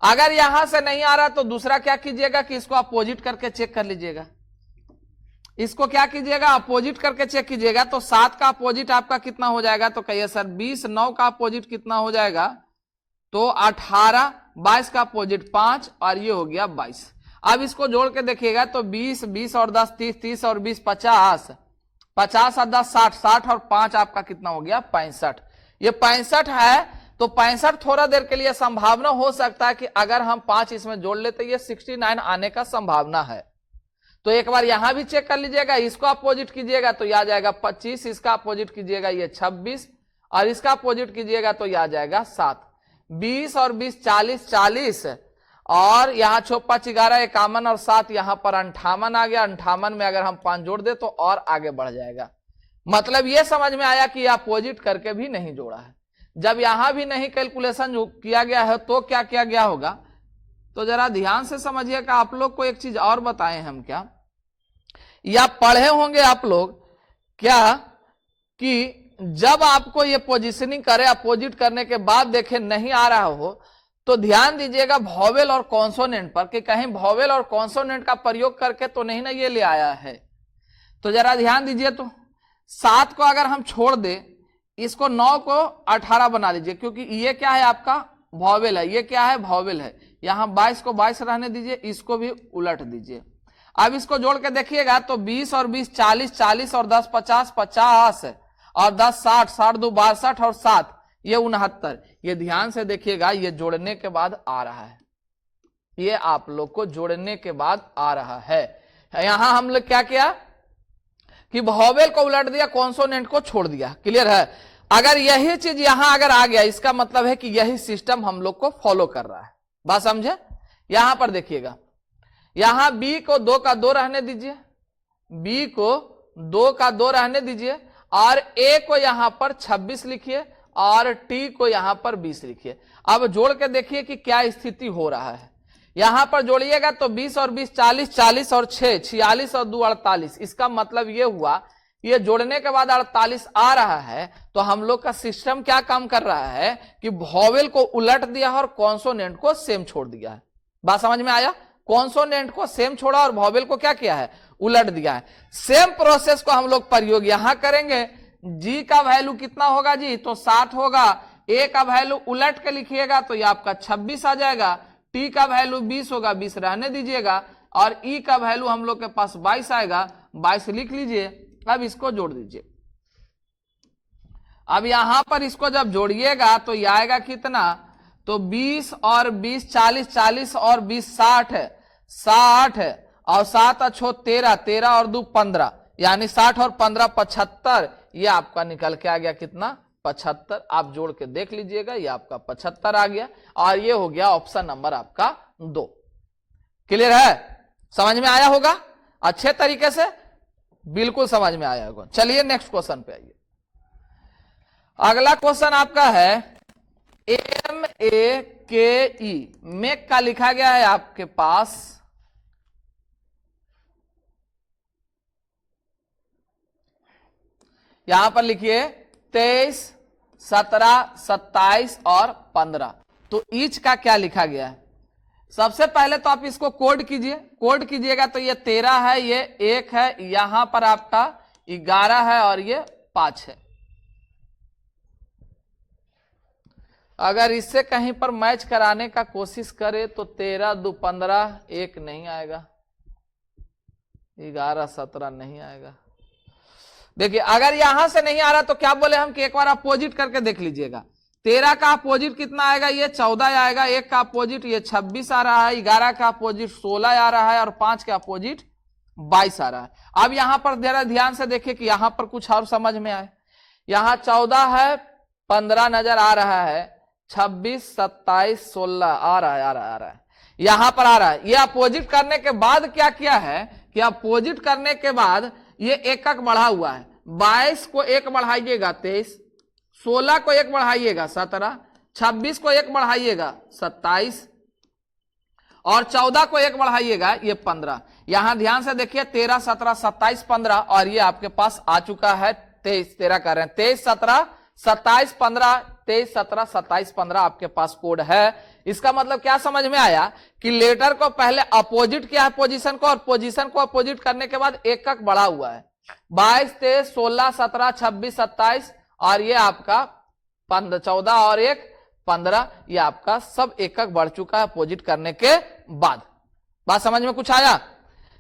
अगर यहां से नहीं आ रहा तो दूसरा क्या कीजिएगा कि इसको अपोजिट करके चेक कर लीजिएगा। इसको क्या कीजिएगा, अपोजिट करके चेक कीजिएगा। तो 7 का अपोजिट आपका कितना हो जाएगा, तो कहिए सर 20, 9 का अपोजिट कितना हो जाएगा, तो 18, 22 का अपोजिट 5, और ये हो गया 22। अब इसको जोड़ के देखिएगा तो 20, 20 और 10 30, 30 और 20 50, 50 और 10 60, 60 और 5 आपका कितना हो गया 65। ये 65 है, तो 65 थोड़ा देर के लिए संभावना हो सकता है कि अगर हम 5 इसमें जोड़ लेते ये 69 आने का संभावना है। तो एक बार यहां भी चेक कर लीजिएगा, इसको अपोजिट कीजिएगा तो यह आ जाएगा 25, इसका अपोजिट कीजिएगा ये 26, और इसका अपोजिट कीजिएगा तो यह आ जाएगा 7। 20 और 20 40, 40 और यहाँ 6 5 11 51 और 7 यहां पर 58 आ गया। 58 में अगर हम 5 जोड़ दे तो और आगे बढ़ जाएगा। मतलब यह समझ में आया कि अपोजिट करके भी नहीं जोड़ा है। जब यहां भी नहीं कैलकुलेशन किया गया है तो क्या किया गया होगा, तो जरा ध्यान से समझिएगा। आप लोग को एक चीज और बताएं हम, क्या या पढ़े होंगे आप लोग क्या कि जब आपको ये पोजीशनिंग करे, अपोजिट करने के बाद देखे नहीं आ रहा हो तो ध्यान दीजिएगा वॉवेल और कॉन्सोनेंट पर, कि कहीं वॉवेल और कॉन्सोनेंट का प्रयोग करके तो नहीं ना ये ले आया है। तो जरा ध्यान दीजिए, तो 7 को अगर हम छोड़ दे, इसको 9 को 18 बना लीजिए, क्योंकि ये क्या है आपका वॉवेल है, ये क्या है वॉवेल है। यहां 22 को 22 रहने दीजिए, इसको भी उलट दीजिए। अब इसको जोड़ के देखिएगा तो 20 और 20 40, 40 और 10 50, 50 और 10 60, 60 2 62 और 7 ये 69। ये ध्यान से देखिएगा, ये जोड़ने के बाद आ रहा है, ये आप लोग को जोड़ने के बाद आ रहा है। यहां हम लोग क्या किया कि वॉवेल को उलट दिया, कॉन्सोनेंट को छोड़ दिया। क्लियर है? अगर यही चीज यहां अगर आ गया, इसका मतलब है कि यही सिस्टम हम लोग को फॉलो कर रहा है। बात समझे? यहां पर देखिएगा, यहां बी को 2 का 2 रहने दीजिए, बी को 2 का 2 रहने दीजिए, और ए को यहां पर 26 लिखिए और टी को यहां पर 20 लिखिए। अब जोड़ के देखिए कि क्या स्थिति हो रहा है। यहां पर जोड़िएगा तो 20 और 20 40, 40 और 6 46 और 2 48। इसका मतलब यह हुआ, ये जोड़ने के बाद 48 आ रहा है, तो हम लोग का सिस्टम क्या काम कर रहा है कि वॉवेल को उलट दिया और कॉन्सोनेंट को सेम छोड़ दिया है। बात समझ में आया? कॉन्सोनेंट को सेम छोड़ा और वॉवेल को क्या किया है, उलट दिया है। सेम प्रोसेस को हम लोग प्रयोग यहां करेंगे। जी का वैल्यू कितना होगा जी, तो 7 होगा। ए का वैल्यू उलट के लिखिएगा तो ये आपका 26 आ जाएगा। टी का वैल्यू 20 होगा, 20 रहने दीजिएगा, और ई का वैल्यू हम लोग के पास 22 आएगा, 22 लिख लीजिए। अब इसको जोड़ दीजिए। अब यहां पर इसको जब जोड़िएगा तो ये आएगा कितना, तो 20 और 20 40, 40 और 20 60 है, 60 है, और 7 अच्छो 13, 13 और 2 15, यानी 60 और 15 75। ये आपका निकल के आ गया कितना, 75। आप जोड़ के देख लीजिएगा, ये आपका 75 आ गया, और ये हो गया ऑप्शन नंबर आपका 2। क्लियर है? समझ में आया होगा अच्छे तरीके से? बिल्कुल समझ में आया होगा। चलिए नेक्स्ट क्वेश्चन पे आइए। अगला क्वेश्चन आपका है MEKE, मेक का लिखा गया है आपके पास, यहां पर लिखिए 23, 17, 27 और 15। तो ईच का क्या लिखा गया है? सबसे पहले तो आप इसको कोड कीजिए। कोड कीजिएगा तो ये 13 है, ये 1 है, यहां पर आपका 11 है और ये 5 है। अगर इससे कहीं पर मैच कराने का कोशिश करे तो 13 2 15, 1 नहीं आएगा, 11 17 नहीं आएगा। देखिए अगर यहां से नहीं आ रहा तो क्या बोले हम कि एक बार अपोजिट करके देख लीजिएगा। 13 का अपोजिट कितना आएगा, ये 14 आएगा। 1 का अपोजिट ये 26 आ रहा है। 11 का अपोजिट 16 आ रहा है, और 5 का अपोजिट 22 आ रहा है। अब यहां पर जरा ध्यान से देखिए कि यहां पर कुछ और समझ में आए। यहां 14 है, 15 नजर आ रहा है, 26 27 16 आ रहा है, यहां पर आ रहा है। ये अपोजिट करने के बाद क्या किया है कि अपोजिट करने के बाद ये एक बढ़ा हुआ है। 22 को 1 बढ़ाइएगा 23, 16 को 1 बढ़ाइएगा 17, 26 को 1 बढ़ाइएगा 27, और 14 को 1 बढ़ाइएगा ये 15। यहां ध्यान से देखिए 13 17 27 15, और ये आपके पास आ चुका है 23 13 कर रहे हैं 23 17 27 15, 23 17 27 15 आपके पास कोड है। इसका मतलब क्या समझ में आया कि लेटर को पहले अपोजिट किया है पोजीशन को, और पोजीशन को अपोजिट करने के बाद एक बढ़ा हुआ है। 22 23 16 17 26 27, और ये आपका 14 और 1 15, ये आपका सब एक बढ़ चुका है अपोजिट करने के बाद। बात समझ में कुछ आया?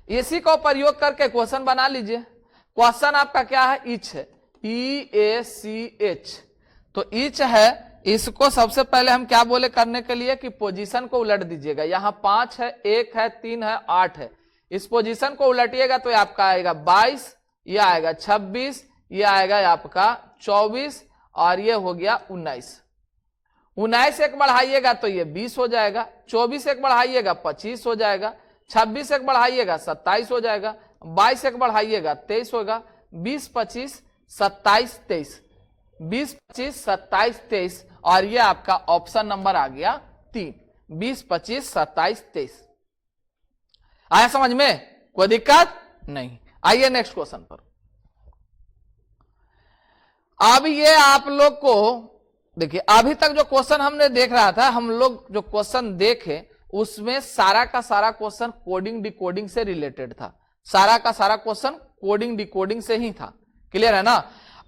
इसी को प्रयोग करके क्वेश्चन बना लीजिए। क्वेश्चन आपका क्या है, ईच है, EACH। तो ईच है, इसको सबसे पहले हम क्या बोले करने के लिए कि पोजीशन को उलट दीजिएगा। यहां 5 है, 1 है, 3 है, 8 है, इस पोजीशन को उलटिएगा तो ये आपका आएगा 22, ये आएगा 26, ये आएगा आपका 24 और ये हो गया 19। 19 एक बढ़ाइएगा तो ये 20 हो जाएगा, 24 एक बढ़ाइएगा 25 हो जाएगा, 26 एक बढ़ाइएगा 27 हो जाएगा, 22 एक बढ़ाइएगा 23 होगा, 20, 25, 27, 23, 20, 25, 27, 23 और ये आपका ऑप्शन नंबर आ गया 3, 20, 25, 27, 23। आया समझ में? कोई दिक्कत नहीं। आइए नेक्स्ट क्वेश्चन पर। अब ये आप लोग को देखिए, अभी तक जो क्वेश्चन हमने देख रहा था, हम लोग जो क्वेश्चन देखे उसमें सारा का सारा क्वेश्चन कोडिंग डिकोडिंग से रिलेटेड था। सारा का सारा क्वेश्चन कोडिंग डिकोडिंग से ही था। क्लियर है ना?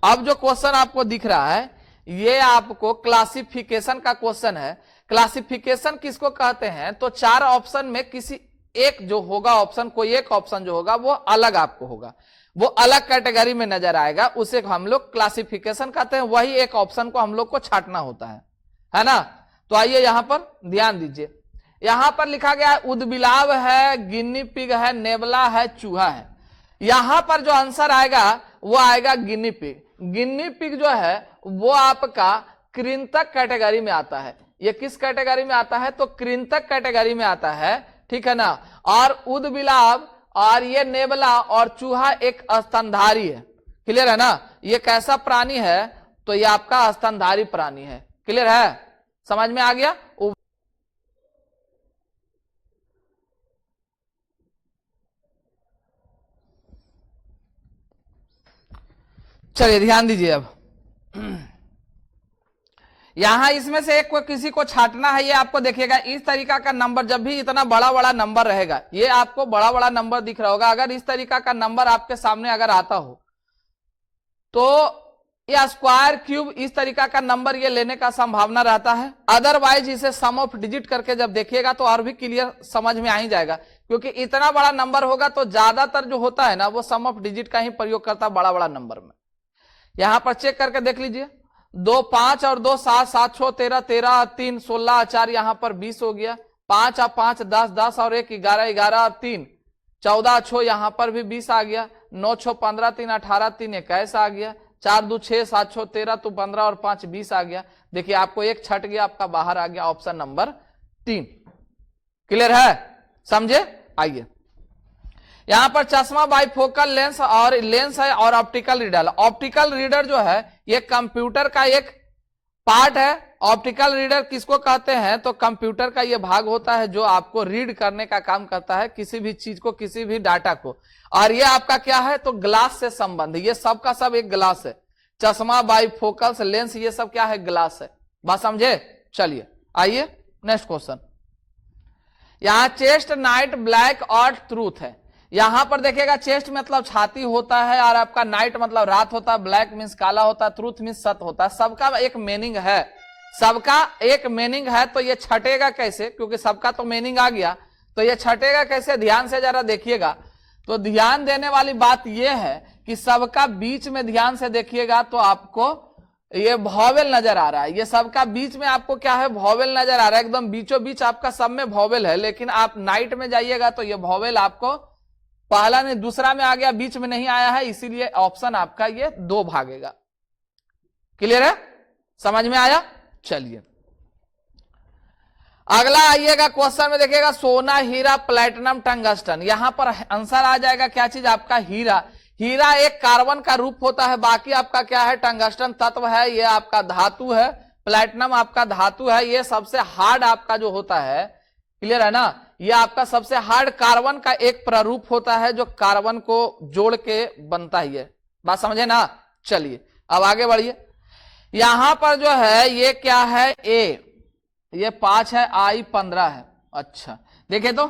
अब जो क्वेश्चन आपको दिख रहा है ये आपको क्लासिफिकेशन का क्वेश्चन है। क्लासिफिकेशन किसको कहते हैं? तो 4 ऑप्शन में किसी एक जो होगा ऑप्शन, कोई एक ऑप्शन जो होगा वो अलग आपको होगा, वो अलग कैटेगरी में नजर आएगा, उसे हम लोग क्लासिफिकेशन कहते हैं। वही एक ऑप्शन को हम लोग को छांटना होता है ना? तो आइए यहां पर ध्यान दीजिए। यहां पर लिखा गया है उदबिलाव है, गिनी पिग है, नेबला है, चूहा है। यहां पर जो आंसर आएगा वो आएगा गिनी पिग। गिनी पिग जो है वो आपका कृंतक कैटेगरी में आता है। ये किस कैटेगरी में आता है? तो कृंतक कैटेगरी में आता है, ठीक है ना? और उदबिलाव और ये नेबला और चूहा एक स्तनधारी है। क्लियर है ना? ये कैसा प्राणी है? तो ये आपका स्तनधारी प्राणी है। क्लियर है? समझ में आ गया? चलिए ध्यान दीजिए। अब यहां इसमें से एक को किसी को छांटना है। ये आपको देखिएगा इस तरीका का नंबर, जब भी इतना बड़ा बड़ा नंबर रहेगा, ये आपको बड़ा बड़ा नंबर दिख रहा होगा। अगर इस तरीका का नंबर आपके सामने अगर आता हो तो ये स्क्वायर क्यूब इस तरीका का नंबर ये लेने का संभावना रहता है। अदरवाइज इसे सम ऑफ डिजिट करके जब देखिएगा तो और भी क्लियर समझ में आ ही जाएगा, क्योंकि इतना बड़ा नंबर होगा तो ज्यादातर जो होता है ना वो सम ऑफ डिजिट का ही प्रयोग करता है बड़ा बड़ा नंबर में। यहां पर चेक करके देख लीजिए, 2 5 और 2 7, 7 6 13, 13 3 16, 4 यहां पर 20 हो गया। 5 और 5 10, 10 और 1 11, 11 और 3 14, 6 यहां पर भी 20 आ गया। 9 6 15, 3 18, 3 21 आ गया। 4 2 6, 7 6 13, तो 15 और 5 20 आ गया। देखिए आपको एक छट गया, आपका बाहर आ गया ऑप्शन नंबर 3। क्लियर है? समझे? आइए यहां पर चश्मा बाइफोकल लेंस और लेंस है और ऑप्टिकल रीडर। ऑप्टिकल रीडर जो है ये कंप्यूटर का एक पार्ट है। ऑप्टिकल रीडर किसको कहते हैं? तो कंप्यूटर का ये भाग होता है जो आपको रीड करने का काम करता है, किसी भी चीज को, किसी भी डाटा को। और ये आपका क्या है? तो ग्लास से संबंध, ये सब का सब एक ग्लास है। चश्मा बाइफोकल लेंस ये सब क्या है? ग्लास है। बात समझे? चलिए आइए नेक्स्ट क्वेश्चन। यहां चेस्ट, नाइट, ब्लैक और ट्रूथ है। यहां पर देखिएगा चेस्ट मतलब छाती होता है और आपका नाइट मतलब रात होता है, ब्लैक मीन्स काला होता है, ट्रूथ मीन्स सत्य होता है। सबका एक मीनिंग है, सबका एक मीनिंग है। तो ये छटेगा कैसे? क्योंकि सबका तो मीनिंग आ गया, तो ये छटेगा कैसे? ध्यान से जरा देखिएगा। तो ध्यान देने वाली बात यह है कि सबका बीच में ध्यान से देखिएगा तो आपको ये वॉवेल नजर आ रहा है। ये सबका बीच में आपको क्या है? वॉवेल नजर आ रहा है। एकदम बीचों बीच आपका सब में वॉवेल है। लेकिन आप नाइट में जाइएगा तो ये वॉवेल आपको पहला नहीं दूसरा में आ गया, बीच में नहीं आया है, इसीलिए ऑप्शन आपका ये 2 भागेगा। क्लियर है? समझ में आया? चलिए अगला आइएगा क्वेश्चन में देखिएगा सोना, हीरा, प्लैटिनम, टंगस्टन। यहां पर आंसर आ जाएगा क्या चीज? आपका हीरा। हीरा एक कार्बन का रूप होता है, बाकी आपका क्या है? टंगस्टन तत्व है, ये आपका धातु है। प्लैटिनम आपका धातु है, ये सबसे हार्ड आपका जो होता है। क्लियर है ना? ये आपका सबसे हार्ड कार्बन का एक प्रारूप होता है जो कार्बन को जोड़ के बनता ही है। बात समझे ना? चलिए अब आगे बढ़िए। यहां पर जो है ये क्या है? ए, ये 5 है, आई 15 है। अच्छा देखिए तो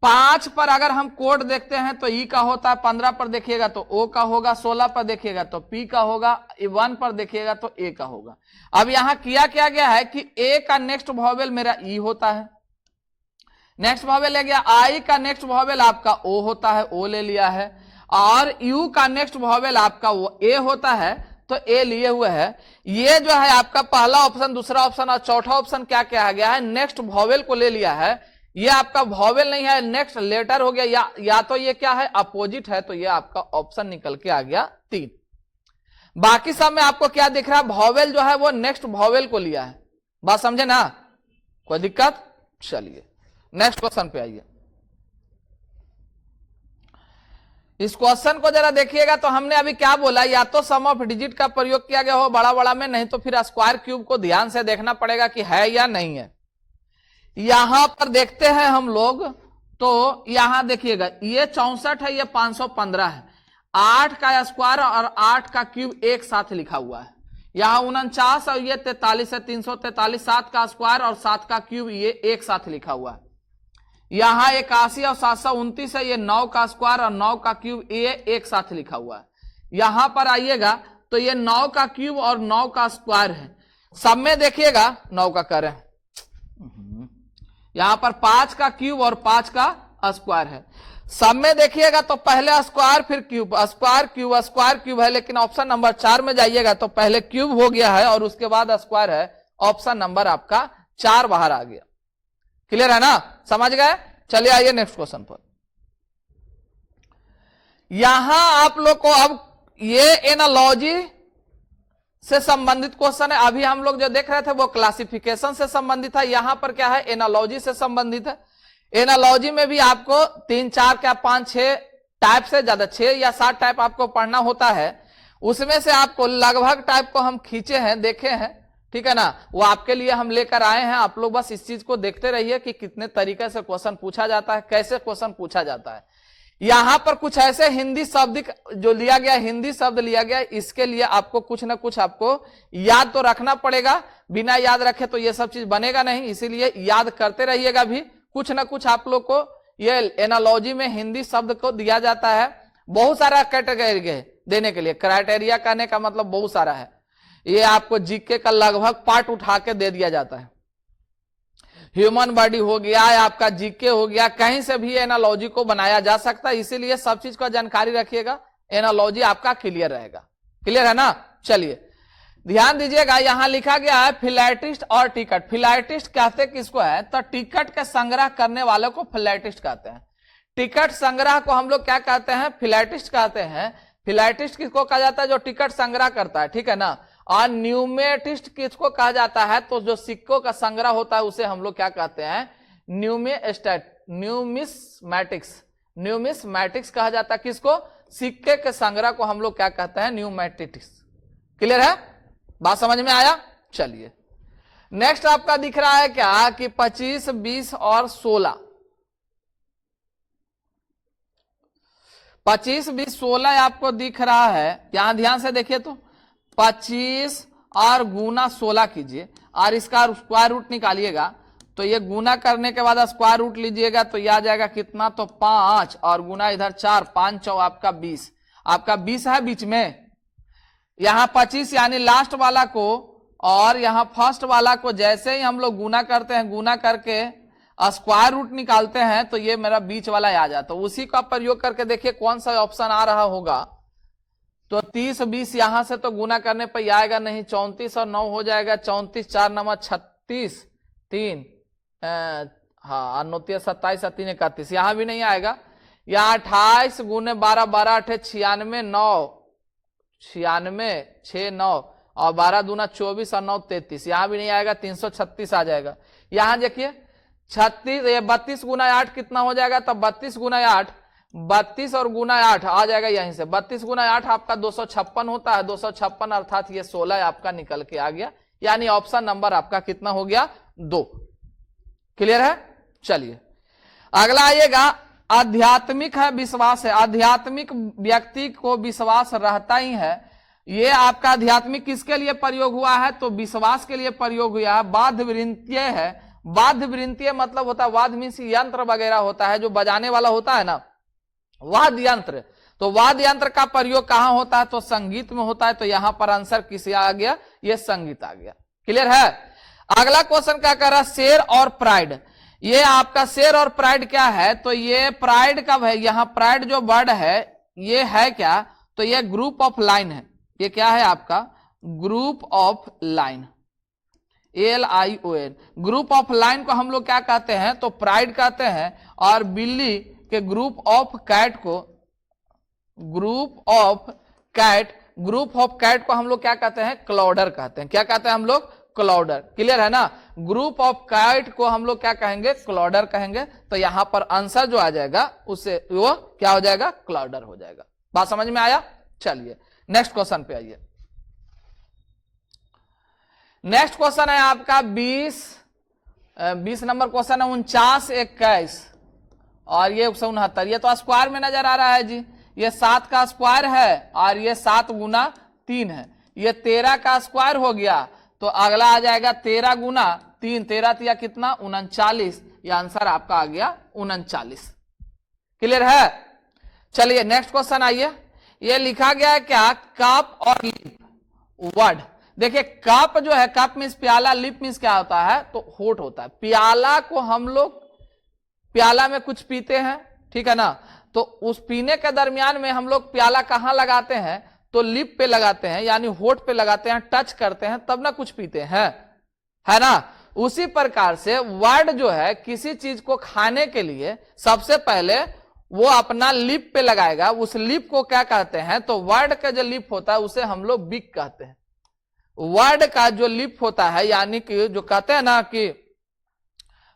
5 पर अगर हम कोड देखते हैं तो ई का होता है, 15 पर देखिएगा तो ओ का होगा, 16 पर देखिएगा तो पी का होगा, 1 पर देखिएगा तो ए का होगा। अब यहां किया क्या गया है कि ए का नेक्स्ट वॉवेल मेरा ई होता है, नेक्स्ट वॉवेल ले गया। आई का नेक्स्ट वॉवेल आपका ओ होता है, ओ ले लिया है। और यू का नेक्स्ट वॉवेल आपका वो ए होता है, तो ए लिए हुए है। ये जो है आपका पहला ऑप्शन, दूसरा ऑप्शन और चौथा ऑप्शन क्या क्या आ गया है? नेक्स्ट वॉवेल को ले लिया है। ये आपका वॉवेल नहीं है, नेक्स्ट लेटर हो गया, या तो ये क्या है अपोजिट है, तो ये आपका ऑप्शन निकल के आ गया 3। बाकी सब में आपको क्या दिख रहा है, वॉवेल जो है वो नेक्स्ट वॉवेल को लिया है, बात समझे ना, कोई दिक्कत। चलिए नेक्स्ट क्वेश्चन पे आइए। इस क्वेश्चन को जरा देखिएगा, तो हमने अभी क्या बोला, या तो सम ऑफ डिजिट का प्रयोग किया गया हो बड़ा बड़ा में, नहीं तो फिर स्क्वायर क्यूब को ध्यान से देखना पड़ेगा कि है या नहीं है। यहां पर देखते हैं हम लोग, तो यहां देखिएगा ये 64 है, ये 515 है, 8 का स्क्वायर और 8 का क्यूब एक साथ लिखा हुआ है। यहां 49 और ये 43 है, 343, 7 का स्क्वायर और 7 का क्यूब ये एक साथ लिखा हुआ है। यहां 81 और 729 है, ये 9 का स्क्वायर और 9 का क्यूब ये एक साथ लिखा हुआ है। यहां पर आइएगा तो ये 9 का क्यूब और 9 का स्क्वायर है, सब में देखिएगा 9 का करें, यहां पर 5 का क्यूब और 5 का स्क्वायर है। सब में देखिएगा तो पहले स्क्वायर फिर cube, square cube square cube है, लेकिन ऑप्शन नंबर 4 में जाइएगा तो पहले क्यूब हो गया है और उसके बाद स्क्वायर है, ऑप्शन नंबर आपका 4 बाहर आ गया। क्लियर है ना, समझ गए। चलिए आइए नेक्स्ट क्वेश्चन पर। यहां आप लोग को अब ये एनालॉजी से संबंधित क्वेश्चन है, अभी हम लोग जो देख रहे थे वो क्लासिफिकेशन से संबंधित है, यहां पर क्या है एनालॉजी से संबंधित है। एनालॉजी में भी आपको 3 4 क्या 5 6 टाइप से ज्यादा 6 या 7 टाइप आपको पढ़ना होता है, उसमें से आपको लगभग टाइप को हम खींचे हैं, देखे हैं, ठीक है ना, वो आपके लिए हम लेकर आए हैं। आप लोग बस इस चीज को देखते रहिए कि कितने तरीके से क्वेश्चन पूछा जाता है, कैसे क्वेश्चन पूछा जाता है। यहां पर कुछ ऐसे हिंदी शब्द जो लिया गया, हिंदी शब्द लिया गया, इसके लिए आपको कुछ ना कुछ आपको याद तो रखना पड़ेगा, बिना याद रखे तो ये सब चीज बनेगा नहीं, इसीलिए याद करते रहिएगा भी। कुछ ना कुछ आप लोग को ये एनालॉजी में हिंदी शब्द को दिया जाता है, बहुत सारा कैटेगरी देने के लिए, क्राइटेरिया कहने का मतलब बहुत सारा है। ये आपको जीके का लगभग पार्ट उठा के दे दिया जाता है। ह्यूमन बॉडी हो गया, आपका जीके हो गया, कहीं से भी एनालॉजी को बनाया जा सकता है, इसीलिए सब चीज का जानकारी रखिएगा, एनालॉजी आपका क्लियर रहेगा। क्लियर है ना। चलिए ध्यान दीजिएगा, यहां लिखा गया है फिलैटिस्ट और टिकट। फिलैटिस्ट कहते किसको है, तो टिकट के संग्रह करने वालों को फिलैटिस्ट कहते हैं। टिकट संग्रह को हम लोग क्या कहते हैं, फिलैटिस्ट कहते हैं। फिलैटिस्ट किसको कहा जाता है, जो टिकट संग्रह करता है, ठीक है ना। और न्यूमेटिस्ट किसको कहा जाता है, तो जो सिक्कों का संग्रह होता है उसे हम लोग क्या कहते हैं, न्यूमिस्मैटिक्स। न्यूमिस्मैटिक्स कहा जाता है किसको, सिक्के के संग्रह को हम लोग क्या कहते हैं, न्यूमेटिक्स। क्लियर है, बात समझ में आया। चलिए नेक्स्ट आपका दिख रहा है क्या कि 25 20 और 16, 25 20 16 आपको दिख रहा है। यहां ध्यान से देखिए तो 25 और गुना 16 कीजिए और इसका स्क्वायर रूट निकालिएगा, तो ये गुना करने के बाद स्क्वायर रूट लीजिएगा तो यह आ जाएगा कितना, तो 5 और गुना इधर 4, 5 चौ आपका 20, आपका 20 है बीच में। यहां 25 यानी लास्ट वाला को और यहां फर्स्ट वाला को जैसे ही हम लोग गुना करते हैं, गुना करके स्क्वायर रूट निकालते हैं तो ये मेरा बीच वाला आ जाता है। उसी का प्रयोग करके देखिए कौन सा ऑप्शन आ रहा होगा, तो 30 20 यहां से तो गुना करने पर आएगा नहीं, 34 और 9 हो जाएगा, 34 4 9 36 3 हाँ 9 27 3 31, यहां भी नहीं आएगा। यहां 28 गुने 12 12 8 96 9 96 6 9 और 12 दूना 24 और 9 33, यहां भी नहीं आएगा, 336 आ जाएगा। यहां देखिए 36 ये 32 गुना 8 कितना हो जाएगा, तब 32 गुना 8 32 और गुना 8 आ जाएगा यहीं से, 32 गुना 8 आपका 256 होता है, 256 अर्थात ये 16 आपका निकल के आ गया, यानी ऑप्शन नंबर आपका कितना हो गया, 2। क्लियर है। चलिए अगला आइएगा, आध्यात्मिक है विश्वास है। आध्यात्मिक व्यक्ति को विश्वास रहता ही है। ये आपका आध्यात्मिक किसके लिए प्रयोग हुआ है, तो विश्वास के लिए प्रयोग हुआ है। बाध्य वृंतीय है, बाध्य वृंतीय मतलब होता है, वाद्य मीन्स यंत्र वगैरह होता है जो बजाने वाला होता है ना, वाद्य यंत्र। तो वाद्य यंत्र का प्रयोग कहां होता है, तो संगीत में होता है। तो यहां पर आंसर किसे आ गया, ये संगीत आ गया। क्लियर है। अगला क्वेश्चन क्या कर रहा है, शेर और प्राइड। ये आपका शेर और प्राइड क्या है, तो ये प्राइड कब है, यहां प्राइड जो वर्ड है ये है क्या, तो ये ग्रुप ऑफ लाइन है। ये क्या है आपका, group of line. LION। Group of line को हम लोग क्या कहते हैं, तो प्राइड कहते हैं, और बिल्ली के ग्रुप ऑफ कैट को हम लोग क्या कहते हैं, क्लॉडर कहते हैं। क्या कहते हैं हम लोग, क्लॉडर। क्लियर है ना। ग्रुप ऑफ कैट को हम लोग क्या कहेंगे, क्लॉडर कहेंगे। तो यहां पर आंसर जो आ जाएगा उससे वो क्या हो जाएगा, क्लॉडर हो जाएगा। बात समझ में आया। चलिए नेक्स्ट क्वेश्चन पे आइए। नेक्स्ट क्वेश्चन है आपका 20 नंबर क्वेश्चन है 49, 21 और ये 169। ये तो स्क्वायर में नजर आ रहा है जी। ये 7 का स्क्वायर है और ये 7 गुना 3 है। ये 13 का स्क्वायर हो गया, तो अगला आ जाएगा 13 गुना 3। 13 तिया कितना, 39। ये आंसर आपका आ गया 39। क्लियर है। चलिए नेक्स्ट क्वेश्चन आइए। ये लिखा गया है क्या, कप और लिप वर्ड। देखिए कप जो है, कप मीन्स प्याला, लिप मीन्स क्या होता है, तो होठ होता है। प्याला को हम लोग, प्याला में कुछ पीते हैं, ठीक है ना, तो उस पीने के दरमियान में हम लोग प्याला कहां लगाते हैं, तो लिप पे लगाते हैं, यानी होठ पे लगाते हैं, टच करते हैं, तब ना कुछ पीते हैं, है ना। उसी प्रकार से वर्ड जो है, किसी चीज को खाने के लिए सबसे पहले वो अपना लिप पे लगाएगा। उस लिप को क्या कहते हैं, तो वर्ड का जो लिप होता है उसे हम लोग बिक कहते हैं। वर्ड का जो लिप होता है, यानी कि जो कहते हैं ना कि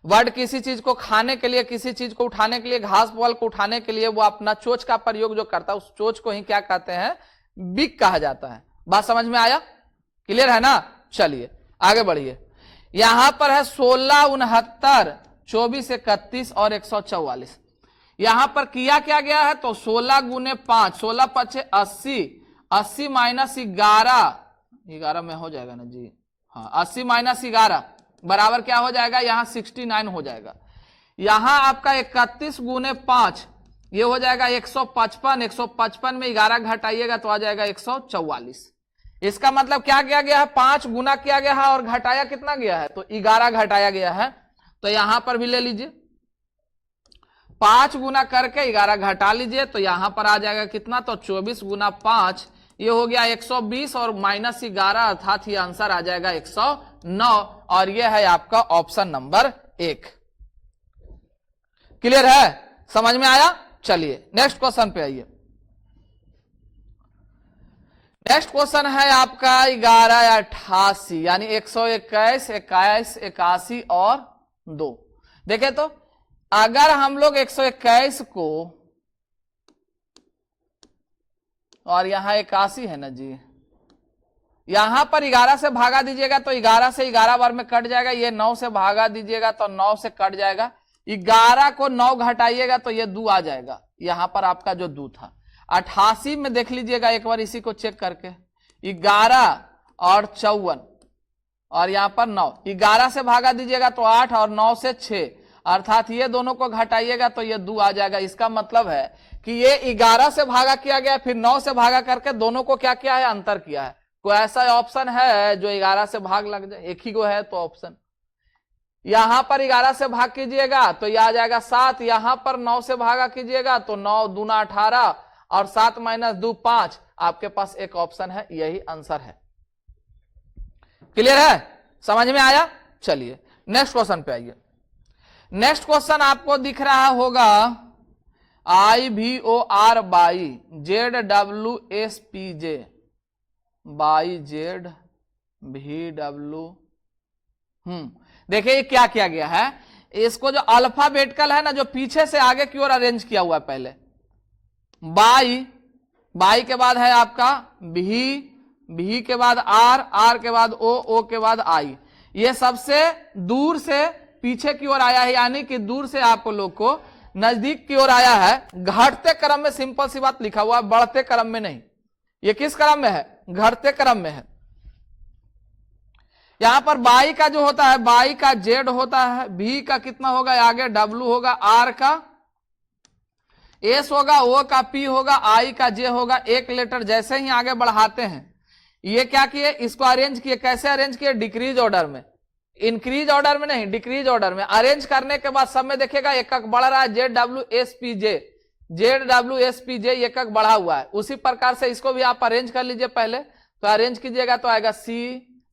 वर्ड किसी चीज को खाने के लिए, किसी चीज को उठाने के लिए, घास पुआल को उठाने के लिए वो अपना चोंच का प्रयोग जो करता है, उस चोंच को ही क्या कहते हैं, बिक कहा जाता है। बात समझ में आया। क्लियर है ना। चलिए आगे बढ़िए। यहां पर है 16, 69, 24, 31 और 144। यहां पर किया क्या गया है, तो 16 गुने 5, 16 5 80, 80 माइनस 11 में हो जाएगा ना जी, हाँ 80 माइनस 11 बराबर क्या हो जाएगा, यहां 69 हो जाएगा। यहां आपका 31 गुने 5 ये हो जाएगा 155, 155 में 11 घटाइएगा तो आ जाएगा 144। इसका मतलब क्या किया गया है, 5 गुना किया गया है और घटाया कितना गया है, तो 11 घटाया गया है। तो यहां पर भी ले लीजिए, 5 गुना करके 11 घटा लीजिए, तो यहां पर आ जाएगा कितना, तो 24 गुना 5 ये हो गया 120 और माइनस 11, अर्थात ये आंसर आ जाएगा 109 और ये है आपका ऑप्शन नंबर 1। क्लियर है, समझ में आया। चलिए नेक्स्ट क्वेश्चन पे आइए। नेक्स्ट क्वेश्चन है आपका 11 88, यानी 121, 21, 81 और 2। देखे तो अगर हम लोग 121 को, और यहां 81 है ना जी, यहां पर 11 से भागा दीजिएगा तो 11 से 11 बार में कट जाएगा। ये 9 से भागा दीजिएगा तो 9 से कट जाएगा। 11 को 9 घटाइएगा तो ये 2 आ जाएगा। यहां पर आपका जो 2 था 88 में देख लीजिएगा एक बार इसी को चेक करके, 11 और 54 और यहां पर 9, 11 से भागा दीजिएगा तो 8 और 9 से 6, अर्थात ये दोनों को घटाइएगा तो ये 2 आ जाएगा। इसका मतलब है कि ये 11 से भागा किया गया, फिर 9 से भागा करके दोनों को क्या किया है, अंतर किया है। कोई ऐसा ऑप्शन है जो 11 से भाग लग जाए, एक ही को है तो ऑप्शन। यहां पर 11 से भाग कीजिएगा तो यह आ जाएगा 7, यहां पर 9 से भागा कीजिएगा तो 9 दूना 18 और 7 माइनस 2 5। आपके पास एक ऑप्शन है, यही आंसर है। क्लियर है, समझ में आया। चलिए नेक्स्ट क्वेश्चन पे आइए। नेक्स्ट क्वेश्चन आपको दिख रहा होगा IVOR by ZWSPJ by ZVW। देखिए ये क्या किया गया है, इसको जो अल्फाबेटिकल है ना, जो पीछे से आगे की ओर अरेंज किया हुआ है, पहले बाई के बाद है आपका भी के बाद आर के बाद ओ के बाद आई। ये सबसे दूर से पीछे की ओर आया है, यानी कि दूर से आप लोग को नजदीक की ओर आया है। घटते क्रम में, सिंपल सी बात लिखा हुआ है, बढ़ते क्रम में नहीं। ये किस क्रम में है, घटते क्रम में है। यहां पर बाई का जो होता है, बाई का जेड होता है, भी का कितना होगा आगे, डब्ल्यू होगा, आर का एस होगा, ओ का पी होगा, आई का जे होगा। एक लेटर जैसे ही आगे बढ़ाते हैं, ये क्या किए, इसको अरेंज किए। कैसे अरेंज किए, डिक्रीज ऑर्डर में, इंक्रीज ऑर्डर में नहीं, डिक्रीज ऑर्डर में। अरेंज करने के बाद सब में देखिएगा एक एक बढ़ रहा है, ZWSPJ एक एक बढ़ा हुआ है। उसी प्रकार से इसको भी आप अरेंज कर लीजिए। पहले तो अरेंज कीजिएगा तो आएगा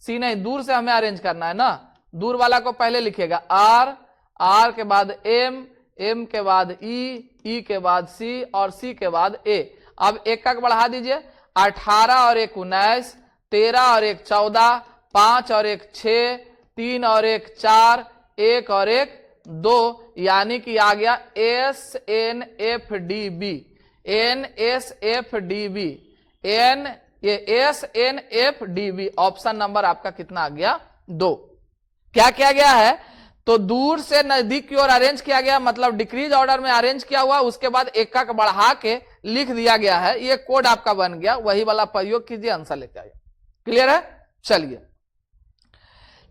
सी नहीं, दूर से हमें अरेंज करना है ना, दूर वाला को पहले लिखिएगा आर, आर के बाद एम, एम के बाद ई के बाद सी और सी के बाद ए। अब एक एक बढ़ा दीजिए, 18 और 1 19, 13 और 1 14, 5 और 1 6, 3 और 1 4, 1 और 1 2, यानी कि आ गया S N F D B, N S F D B, N ये S N F D B. Option number आपका कितना आ गया 2। क्या किया गया है, तो दूर से नजदीक की ओर अरेंज किया गया, मतलब डिक्रीज ऑर्डर में अरेंज किया हुआ, उसके बाद एक का बढ़ा के लिख दिया गया है, ये कोड आपका बन गया, वही वाला प्रयोग कीजिए, आंसर लेके आइए। क्लियर है? चलिए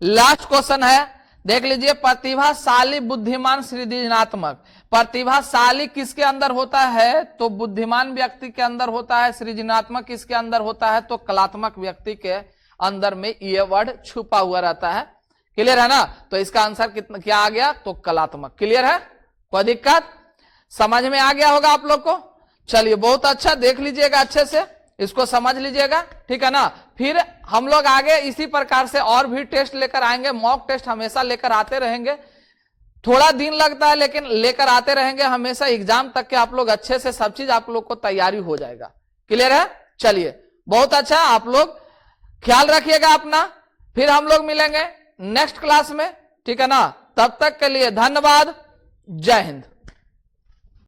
लास्ट क्वेश्चन है, देख लीजिए। प्रतिभाशाली, बुद्धिमान, सृजनात्मक। प्रतिभाशाली किसके अंदर होता है, तो बुद्धिमान व्यक्ति के अंदर होता है। सृजनात्मक किसके अंदर होता है, तो कलात्मक व्यक्ति के अंदर में ये वर्ड छुपा हुआ रहता है। क्लियर है ना? तो इसका आंसर कितना क्या आ गया, तो कलात्मक। क्लियर है? कोई दिक्कत समझ में आ गया होगा आप लोग को? चलिए बहुत अच्छा, देख लीजिएगा अच्छे से, इसको समझ लीजिएगा, ठीक है ना। फिर हम लोग आगे इसी प्रकार से और भी टेस्ट लेकर आएंगे, मॉक टेस्ट हमेशा लेकर आते रहेंगे। थोड़ा दिन लगता है लेकिन लेकर आते रहेंगे हमेशा, एग्जाम तक के आप लोग अच्छे से सब चीज आप लोग को तैयारी हो जाएगा। क्लियर है? चलिए बहुत अच्छा, आप लोग ख्याल रखिएगा अपना, फिर हम लोग मिलेंगे नेक्स्ट क्लास में, ठीक है ना। तब तक के लिए धन्यवाद, जय हिंद।